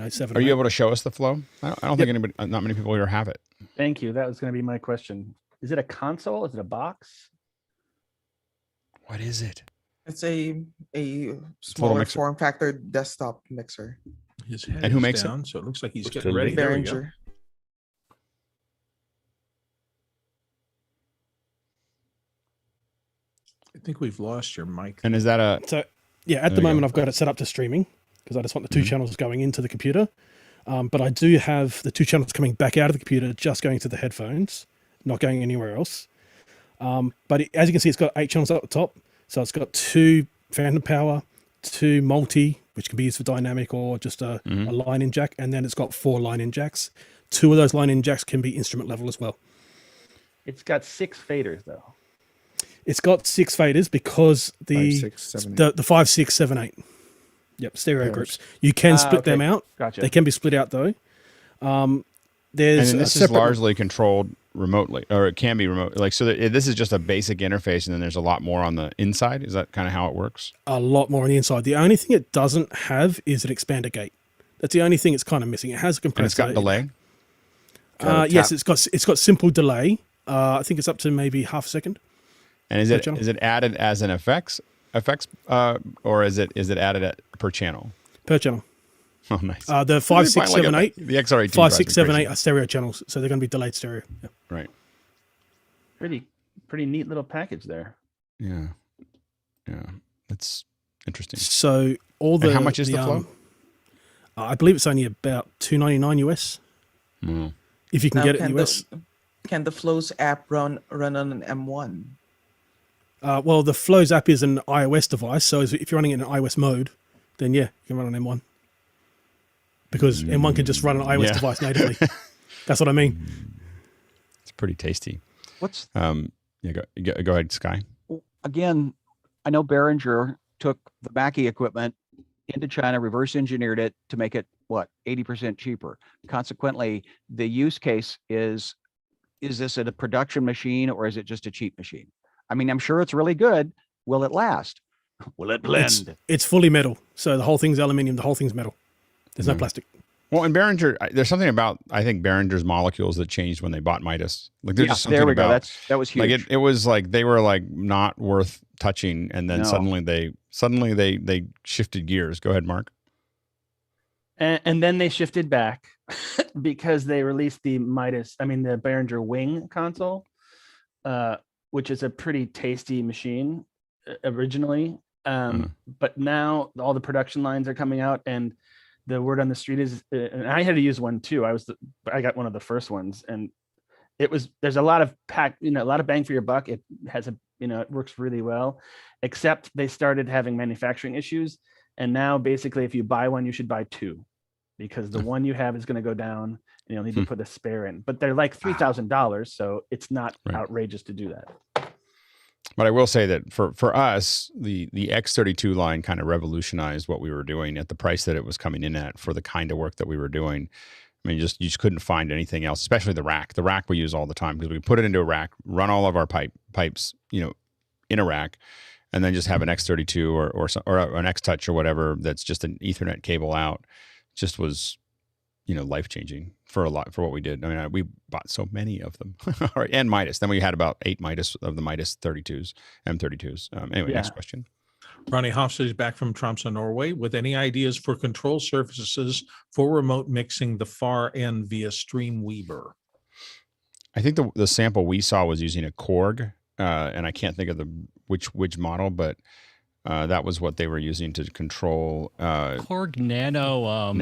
7. Are you able to show us the Flow? I don't think not many people here have it. Thank you. That was going to be my question. is it a console? Is it a box? What is it? It's a smaller mixer. form factor desktop mixer. His head And who is makes it? down, so it looks like he's What's getting the ready. name? There we go. Behringer. I think we've lost your mic. And is that a? So yeah, at There the you moment go. I've got it set up to streaming because I just want the 2 Mhm. channels going into the computer. But I do have the 2 channels coming back out of the computer, just going to the headphones, not going anywhere else. But as you can see, it's got 8 channels up the top. So it's got 2 phantom power, 2 multi, which can be used for dynamic or just a line in jack. And then it's got 4 line in jacks. 2 of those line in jacks can be instrument level as well. It's got 6 faders though. It's got 6 faders because the 5, 6, 7, the 5, 6, 7, 8. Yep, stereo Pairs. groups. You can split them Okay. out. Gotcha. They can be split out though. And There's then a this is separate largely controlled remotely, or it can be remote. Like so, that this is just a basic interface, and then there's a lot more on the inside. Is that kind of how it works? a lot more on the inside. The only thing it doesn't have is an expander gate. That's the only thing it's kind of missing. It has a compressor. And it's got delay. Yes, it's got simple delay. I think it's up to maybe half a second. And is per it channel. is it added as an effects, or is it added per channel? Per channel. Oh, nice. The 5, 6, Like 7, 8. The XR18 5, drives 6, me 7, crazy. 8 are stereo channels, so they're going to be delayed stereo. Yeah. Right. Pretty neat little package there. Yeah. Yeah. That's interesting. So all And the how much is the flow? I believe it's only about $2.99 US. Mm. If you can Now, get it in US. Can the Flows app run on an M1? Well, the Flows app is an iOS device, so if you're running it in iOS mode, then yeah, you can run on M1. Because M1 can just run an iOS Yeah. device natively. That's what I mean. It's pretty tasty. What's Yeah. Go ahead, Sky. again? I know Behringer took the Mackie equipment into China, reverse engineered it to make it what 80% cheaper. Consequently, the use case is this a production machine or is it just a cheap machine? I mean, I'm sure it's really good. Will it last? Will it blend? It's fully metal. So the whole thing's aluminium, the whole thing's metal. There's no plastic. Well, in Behringer, there's something about I think Behringer's molecules that changed when they bought Midas. Like there's Yeah, just something there we go. about That was like huge. it was like they were like not worth touching, and then No. suddenly they shifted gears. Go ahead, Mark. And then they shifted back because they released the Behringer Wing console, which is a pretty tasty machine originally. But now all the production lines are coming out, and the word on the street is, and I had to use one too. I got one of the first ones, and there's a lot of a lot of bang for your buck. It has it works really well, except they started having manufacturing issues. And now basically if you buy one, you should buy 2 because the one you have is going to go down and you'll need to put a spare in, but they're like $3,000. So it's not outrageous to do that. But I will say that for us, the X32 line kind of revolutionized what we were doing at the price that it was coming in at for the kind of work that we were doing. I mean, you just couldn't find anything else, especially the rack. The rack we use all the time because we put it into a rack, run all of our pipes, in a rack, and then just have an X32 or an X-Touch or whatever that's just an Ethernet cable out. Just was, life changing for what we did. I mean, we bought so many of them. All right, and Midas. Then we had about 8 Midas of the Midas 32s, M32s. Anyway, next question. Ronnie Hofstad is back from Tromsø, Norway, with any ideas for control surfaces for remote mixing the far end via Streamweaver. I think the sample we saw was using a Korg, and I can't think of which model, but that was what they were using to control Korg Nano.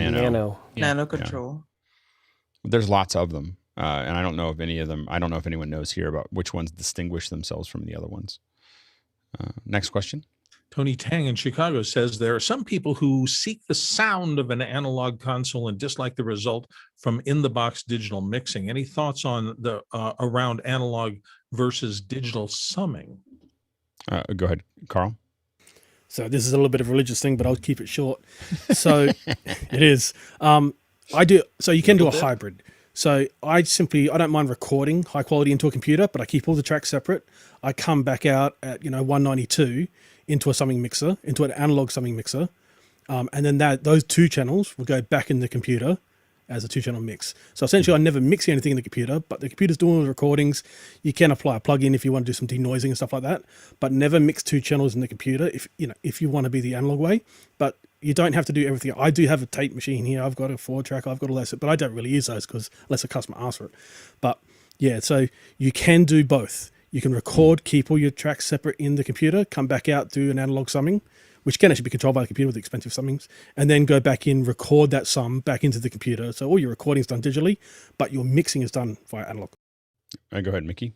Nano control. There's lots of them, and I don't know if any of them. I don't know if anyone knows here about which ones distinguish themselves from the other ones. Next question. Tony Tang in Chicago says there are some people who seek the sound of an analog console and dislike the result from in-the-box digital mixing. Any thoughts on the around analog versus digital summing? Go ahead, Carl. So this is a little bit of a religious thing, but I'll keep it short. So it is. I do. So you can do a hybrid. So I don't mind recording high quality into a computer, but I keep all the tracks separate. I come back out at 192 into a summing mixer, into an analog summing mixer, and then those 2 channels will go back in the computer, as a 2-channel mix. So essentially, I never mix anything in the computer, but the computer's doing all the recordings. You can apply a plugin if you want to do some denoising and stuff like that, but never mix 2 channels in the computer if you want to be the analog way. But you don't have to do everything. I do have a tape machine here. I've got a 4-track. I've got all that, but I don't really use those because unless a customer asks for it. But yeah, so you can do both. You can record, keep all your tracks separate in the computer, come back out, do an analog summing, which can actually be controlled by the computer with expensive summings, and then go back in, record that sum back into the computer. So all your recording is done digitally, but your mixing is done via analog. Go ahead, Mickey.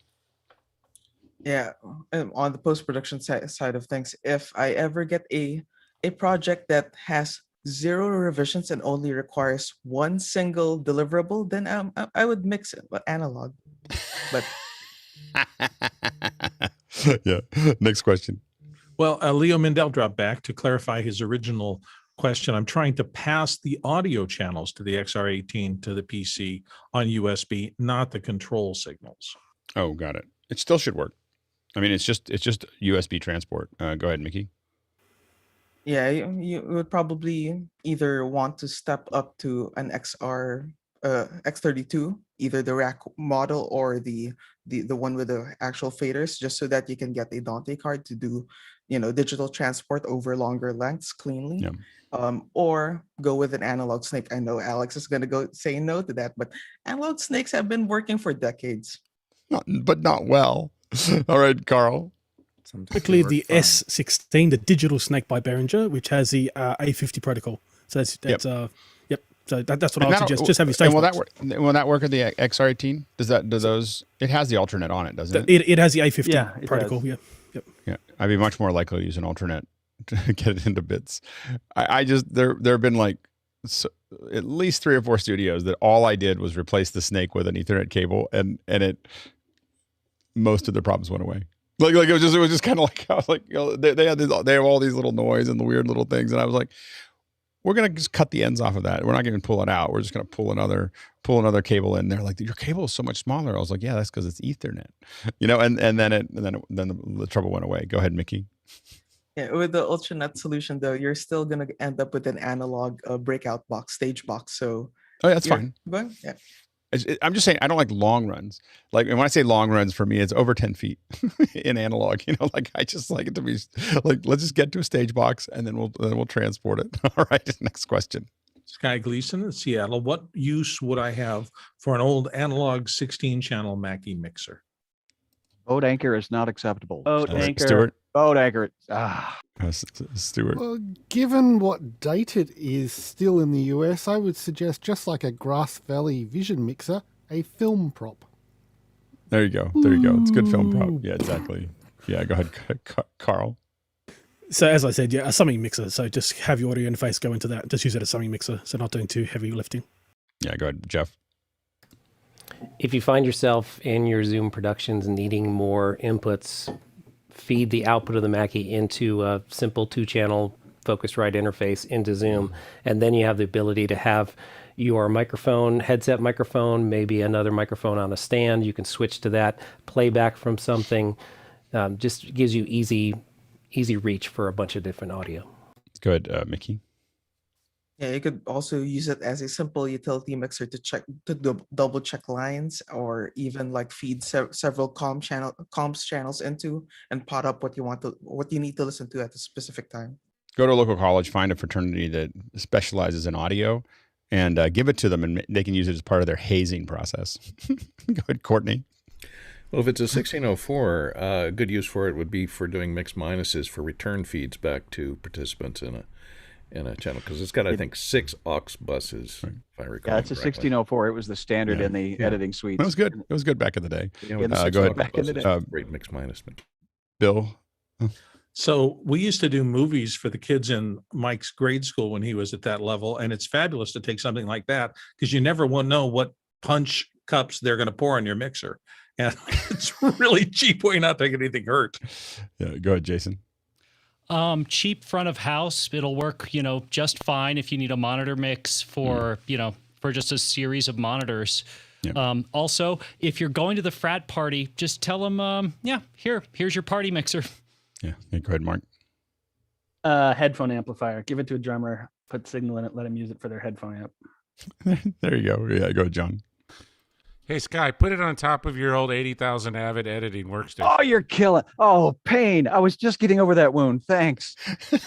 Yeah, on the post-production side of things, if I ever get a project that has 0 revisions and only requires 1 single deliverable, then I would mix it, but analog. But yeah. Next question. Well, Leo Mindell dropped back to clarify his original question. I'm trying to pass the audio channels to the XR18 to the PC on USB, not the control signals. Oh, got it. It still should work. I mean, it's just USB transport. Go ahead, Mickey. yeah, you would probably either want to step up to an X32, either the rack model or the one with the actual faders, just so that you can get a Dante card to do, digital transport over longer lengths cleanly. Yeah. Or go with an analog snake. I know Alex is going to go say no to that, but analog snakes have been working for decades. But not well. All right, Carl. Quickly, the S16, the digital snake by Behringer, which has the A50 protocol. So that's yep. So that's what I would suggest. Just have your stage. Will that work at the XR18? Does those? It has the alternate on it, doesn't it? It has the A50 protocol. Does. Yeah. Yep. Yeah, I'd be much more likely to use an alternate to get it into bits. I just there have been like at least 3 or 4 studios that all I did was replace the snake with an Ethernet cable, and most of the problems went away. Like it was just kind of like, I was like, they have all these little noise and the weird little things, and I was like, we're gonna just cut the ends off of that. We're not gonna pull it out. We're just gonna pull another cable in there. Like, your cable is so much smaller. I was like, yeah, that's because it's Ethernet, and then the trouble went away. Go ahead, Mickey. Yeah, with the UltraNet solution though, you're still gonna end up with an analog breakout box, stage box. So that's fine. Going? Yeah. I'm just saying, I don't like long runs. Like, and when I say long runs, for me, it's over 10 feet in analog. Like, I just like it to be like, let's just get to a stage box and then we'll transport it. All right, next question. Sky Gleason in Seattle. What use would I have for an old analog 16-channel Mackie mixer? Boat anchor is not acceptable. Boat anchor. Stuart. Boat anchor. Stuart. Well, given what date it is still in the US, I would suggest, just like a Grass Valley Vision mixer, a film prop. There you go. It's a good film prop. Yeah, exactly. Yeah, go ahead, Carl. So as I said, a summing mixer. So just have your audio interface go into that. Just use it as a summing mixer. So not doing too heavy lifting. Yeah, go ahead, Jeff. If you find yourself in your Zoom productions needing more inputs, feed the output of the Mackie into a simple 2-channel Focusrite interface into Zoom, and then you have the ability to have your microphone, headset microphone, maybe another microphone on a stand. You can switch to that, playback from something. Just gives you easy reach for a bunch of different audio. Go ahead, Mickey. Yeah, you could also use it as a simple utility mixer to double check lines, or even like feed several comms channels into and pot up what you need to listen to at a specific time. Go to a local college, find a fraternity that specializes in audio, and give it to them, and they can use it as part of their hazing process. Go ahead, Courtney. Well, if it's a 1604, a good use for it would be for doing mix minuses for return feeds back to participants in a channel, because it's got, I think, 6 aux buses, if I recall. Yeah, it's a 1604. It was the standard in the editing suite. It was good. It was good back in the day. Go ahead. Back in the day. Great mix minus. Bill. So we used to do movies for the kids in Mike's grade school when he was at that level, and it's fabulous to take something like that, because you never will know what punch cups they're going to pour in your mixer, and it's really cheap way not to get anything hurt. Yeah, go ahead, Jason. Cheap front of house. It'll work, just fine if you need a monitor mix for just a series of monitors. Yeah. Also, if you're going to the frat party, just tell them, here's your party mixer. Yeah. Go ahead, Mark. Headphone amplifier. Give it to a drummer, put signal in it, let him use it for their headphone amp. There you go. Yeah, go, John. Hey, Sky, put it on top of your old 80,000 Avid editing workstation. Oh, you're killing. Oh, pain. I was just getting over that wound. Thanks.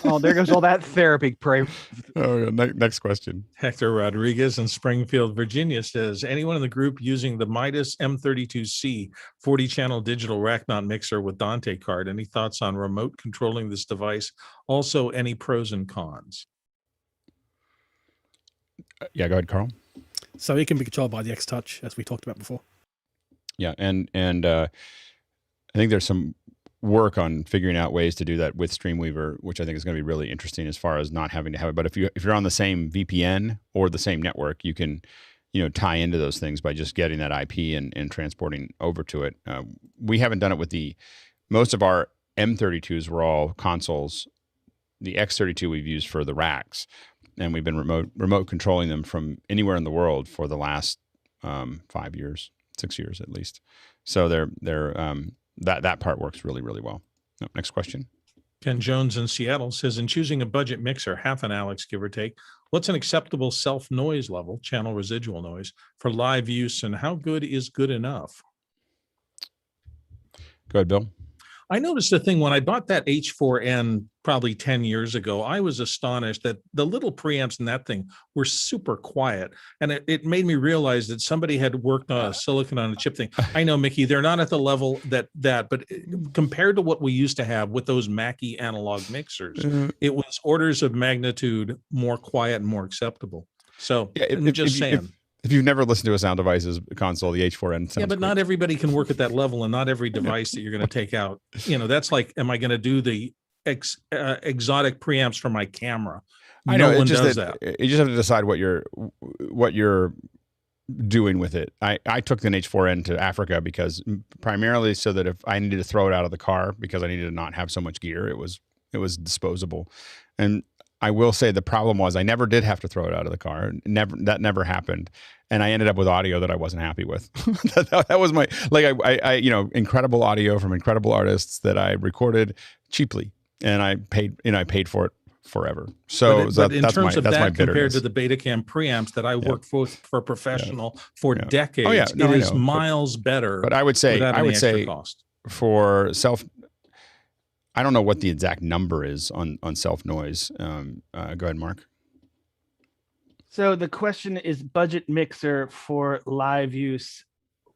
Oh, there goes all that therapy. Pray. Oh, yeah. Next question. Hector Rodriguez in Springfield, Virginia says, anyone in the group using the Midas M32C 40-channel digital rack mount mixer with Dante card? Any thoughts on remote controlling this device? Also, any pros and cons? Yeah, go ahead, Carl. So it can be controlled by the X Touch, as we talked about before. Yeah, and I think there's some work on figuring out ways to do that with Streamweaver, which I think is going to be really interesting as far as not having to have it. But if you're on the same VPN or the same network, you can tie into those things by just getting that IP and transporting over to it. We haven't done it with most of our M32s were all consoles. The X32 we've used for the racks, and we've been remote controlling them from anywhere in the world for the last 5 years, 6 years at least. So that part works really, really well. Next question. Ken Jones in Seattle says, in choosing a budget mixer, half an Alex, give or take, what's an acceptable self-noise level, channel residual noise, for live use, and how good is good enough? Go ahead, Bill. I noticed the thing when I bought that H4N probably 10 years ago, I was astonished that the little preamps in that thing were super quiet. And it made me realize that somebody had worked on a silicon on a chip thing. I know, Mickey, they're not at the level but compared to what we used to have with those Mackie analog mixers, it was orders of magnitude more quiet and more acceptable. So I'm just saying. If you've never listened to a Sound Devices console, the H4N sounds but not everybody can work at that level, and not every device that you're going to take out. That's like, am I going to do the exotic preamps for my camera? I know. No one does that. You just have to decide what you're doing with it. I took an H4N to Africa because primarily so that if I needed to throw it out of the car because I needed to not have so much gear, it was disposable. And I will say the problem was I never did have to throw it out of the car. That never happened. And I ended up with audio that I wasn't happy with. that was my, I incredible audio from incredible artists that I recorded cheaply, and I paid for it forever. So but in that's terms my of that, bitterness. compared to the Betacam preamps that I worked for professional for decades, Oh, yeah. No, it is miles better. But I would say, cost. For I don't know what the exact number is on self noise. Go ahead, Mark. So the question is budget mixer for live use.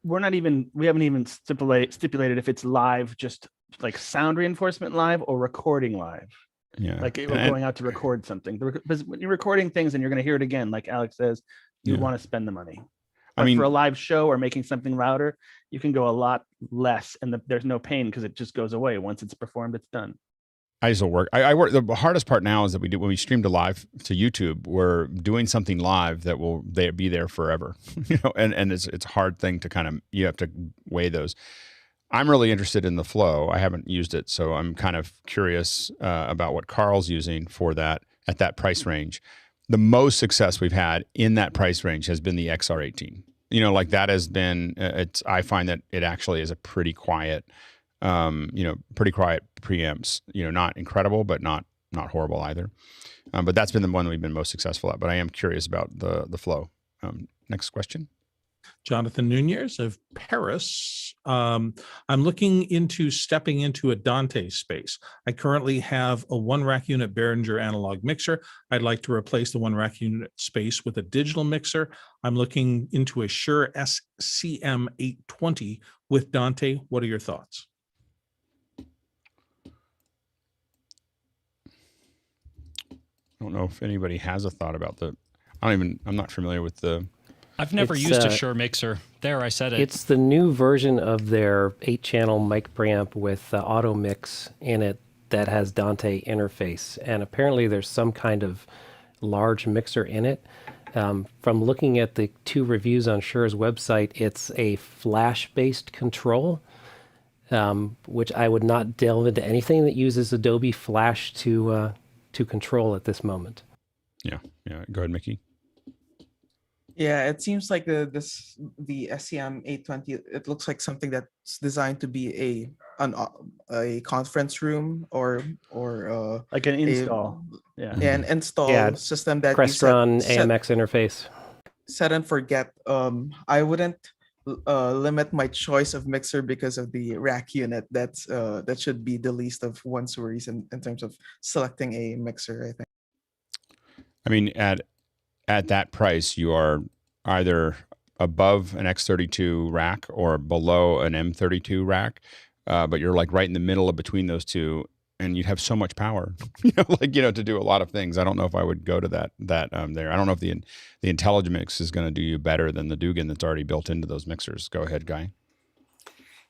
We haven't even stipulated if it's live, just like sound reinforcement live or recording live. Yeah. Like we're going out to record something. Because when you're recording things and you're going to hear it again, like Alex says, you want to spend the money. But for a live show or making something louder, you can go a lot less, and there's no pain because it just goes away. Once it's performed, it's done. I just work. I work. The hardest part now is that when we stream to live to YouTube, we're doing something live that will be there forever. And it's a hard thing to you have to weigh those. I'm really interested in the flow. I haven't used it, so I'm kind of curious about what Carl's using for that at that price range. The most success we've had in that price range has been the XR18. That has been. I find that it actually is a pretty quiet. Pretty quiet preamps, not incredible, but not horrible either. But that's been the one we've been most successful at. But I am curious about the flow. Next question. Jonathan Nunez of Paris. I'm looking into stepping into a Dante space. I currently have a 1 rack unit Behringer analog mixer. I'd like to replace the 1 rack unit space with a digital mixer. I'm looking into a Shure SCM 820 with Dante. What are your thoughts? I don't know if anybody has a thought about I'm not familiar with the. I've never used a Shure mixer. There, I said it. It's the new version of their 8-channel mic preamp with auto mix in it that has Dante interface. And apparently there's some kind of large mixer in it. From looking at the 2 reviews on Shure's website, it's a flash-based control, which I would not delve into anything that uses Adobe Flash to control at this moment. Yeah. Go ahead, Mickey. Yeah, it seems like the SCM 820. It looks like something that's designed to be a conference room or like an install. An install system that Crestron AMX interface. set and forget. I wouldn't limit my choice of mixer because of the rack unit. That should be the least of one's worries in terms of selecting a mixer, I think. I mean, at that price, you are either above an X32 rack or below an M32 rack, but you're like right in the middle of between those two, and you'd have so much power, to do a lot of things. I don't know if I would go to that there. I don't know if the IntelliMix is going to do you better than the Dugan that's already built into those mixers. Go ahead, Guy.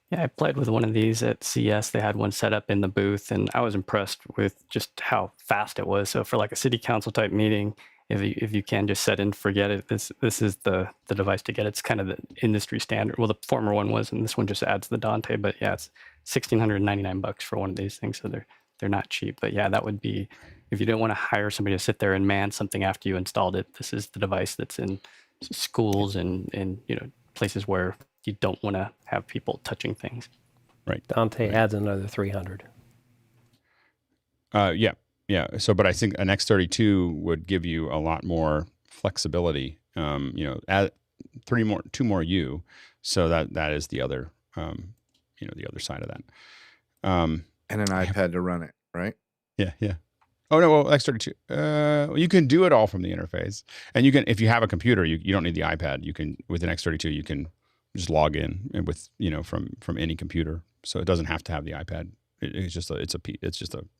Yeah, I played with one of these at CS. They had one set up in the booth, and I was impressed with just how fast it was. So for like a city council type meeting, if you can just set and forget it, this is the device to get. It's kind of the industry standard. Well, the former one was, and this one just adds the Dante. But yeah, it's $1,699 for one of these things. So they're not cheap. But yeah, that would be, if you didn't want to hire somebody to sit there and man something after you installed it, this is the device that's in schools and places where you don't want to have people touching things. Right. Dante adds another 300. Yeah. So, but I think an X32 would give you a lot more flexibility. Add two more U. So that is the other, the other side of that. And an iPad to run it, right? Yeah. Oh no, well, X32. You can do it all from the interface, and you can, if you have a computer, you don't need the iPad. You can, with an X32, you can just log in and with from any computer. So it doesn't have to have the iPad. It's just a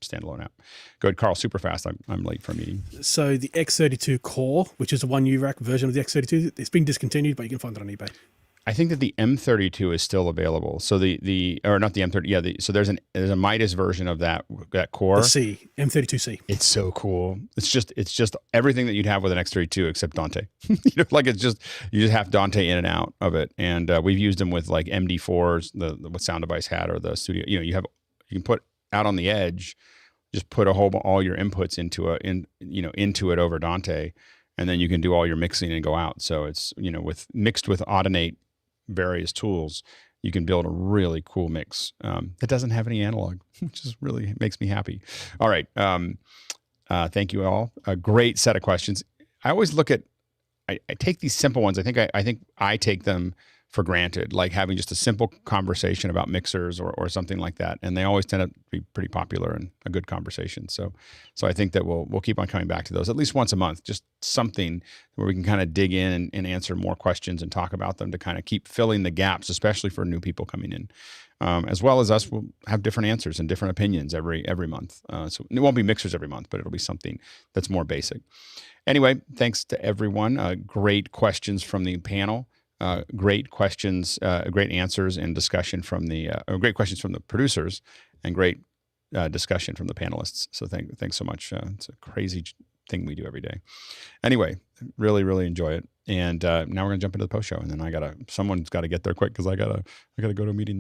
standalone app. Go ahead, Carl. Super fast. I'm late for a meeting. So the X32 Core, which is a 1U rack version of the X32, it's been discontinued, but you can find it on eBay. I think that the M32 is still available. So or not the M30. Yeah. So there's a Midas version of that core. The C, M32C. It's so cool. It's just everything that you'd have with an X32 except Dante. You just have Dante in and out of it. And we've used them with like MD4s, what Sound Device had, or the Studio. You can put out on the edge, just put all your inputs into it over Dante, and then you can do all your mixing and go out. So it's mixed with Audinate various tools, you can build a really cool mix that doesn't have any analog, which is really makes me happy. All right, thank you all. A great set of questions. I always look at, I take these simple ones. I think I take them for granted, like having just a simple conversation about mixers or something like that, and they always tend to be pretty popular and a good conversation. So I think that we'll keep on coming back to those at least once a month, just something where we can kind of dig in and answer more questions and talk about them to kind of keep filling the gaps, especially for new people coming in, as well as us. We'll have different answers and different opinions every month. So it won't be mixers every month, but it'll be something that's more basic. Anyway, thanks to everyone. Great questions from the panel. Great questions, great answers, and discussion from great questions from the producers, and great discussion from the panelists. So thanks so much. It's a crazy thing we do every day. Anyway, really, really enjoy it. And now we're gonna jump into the post show, and then someone's got to get there quick because I gotta go to a meeting.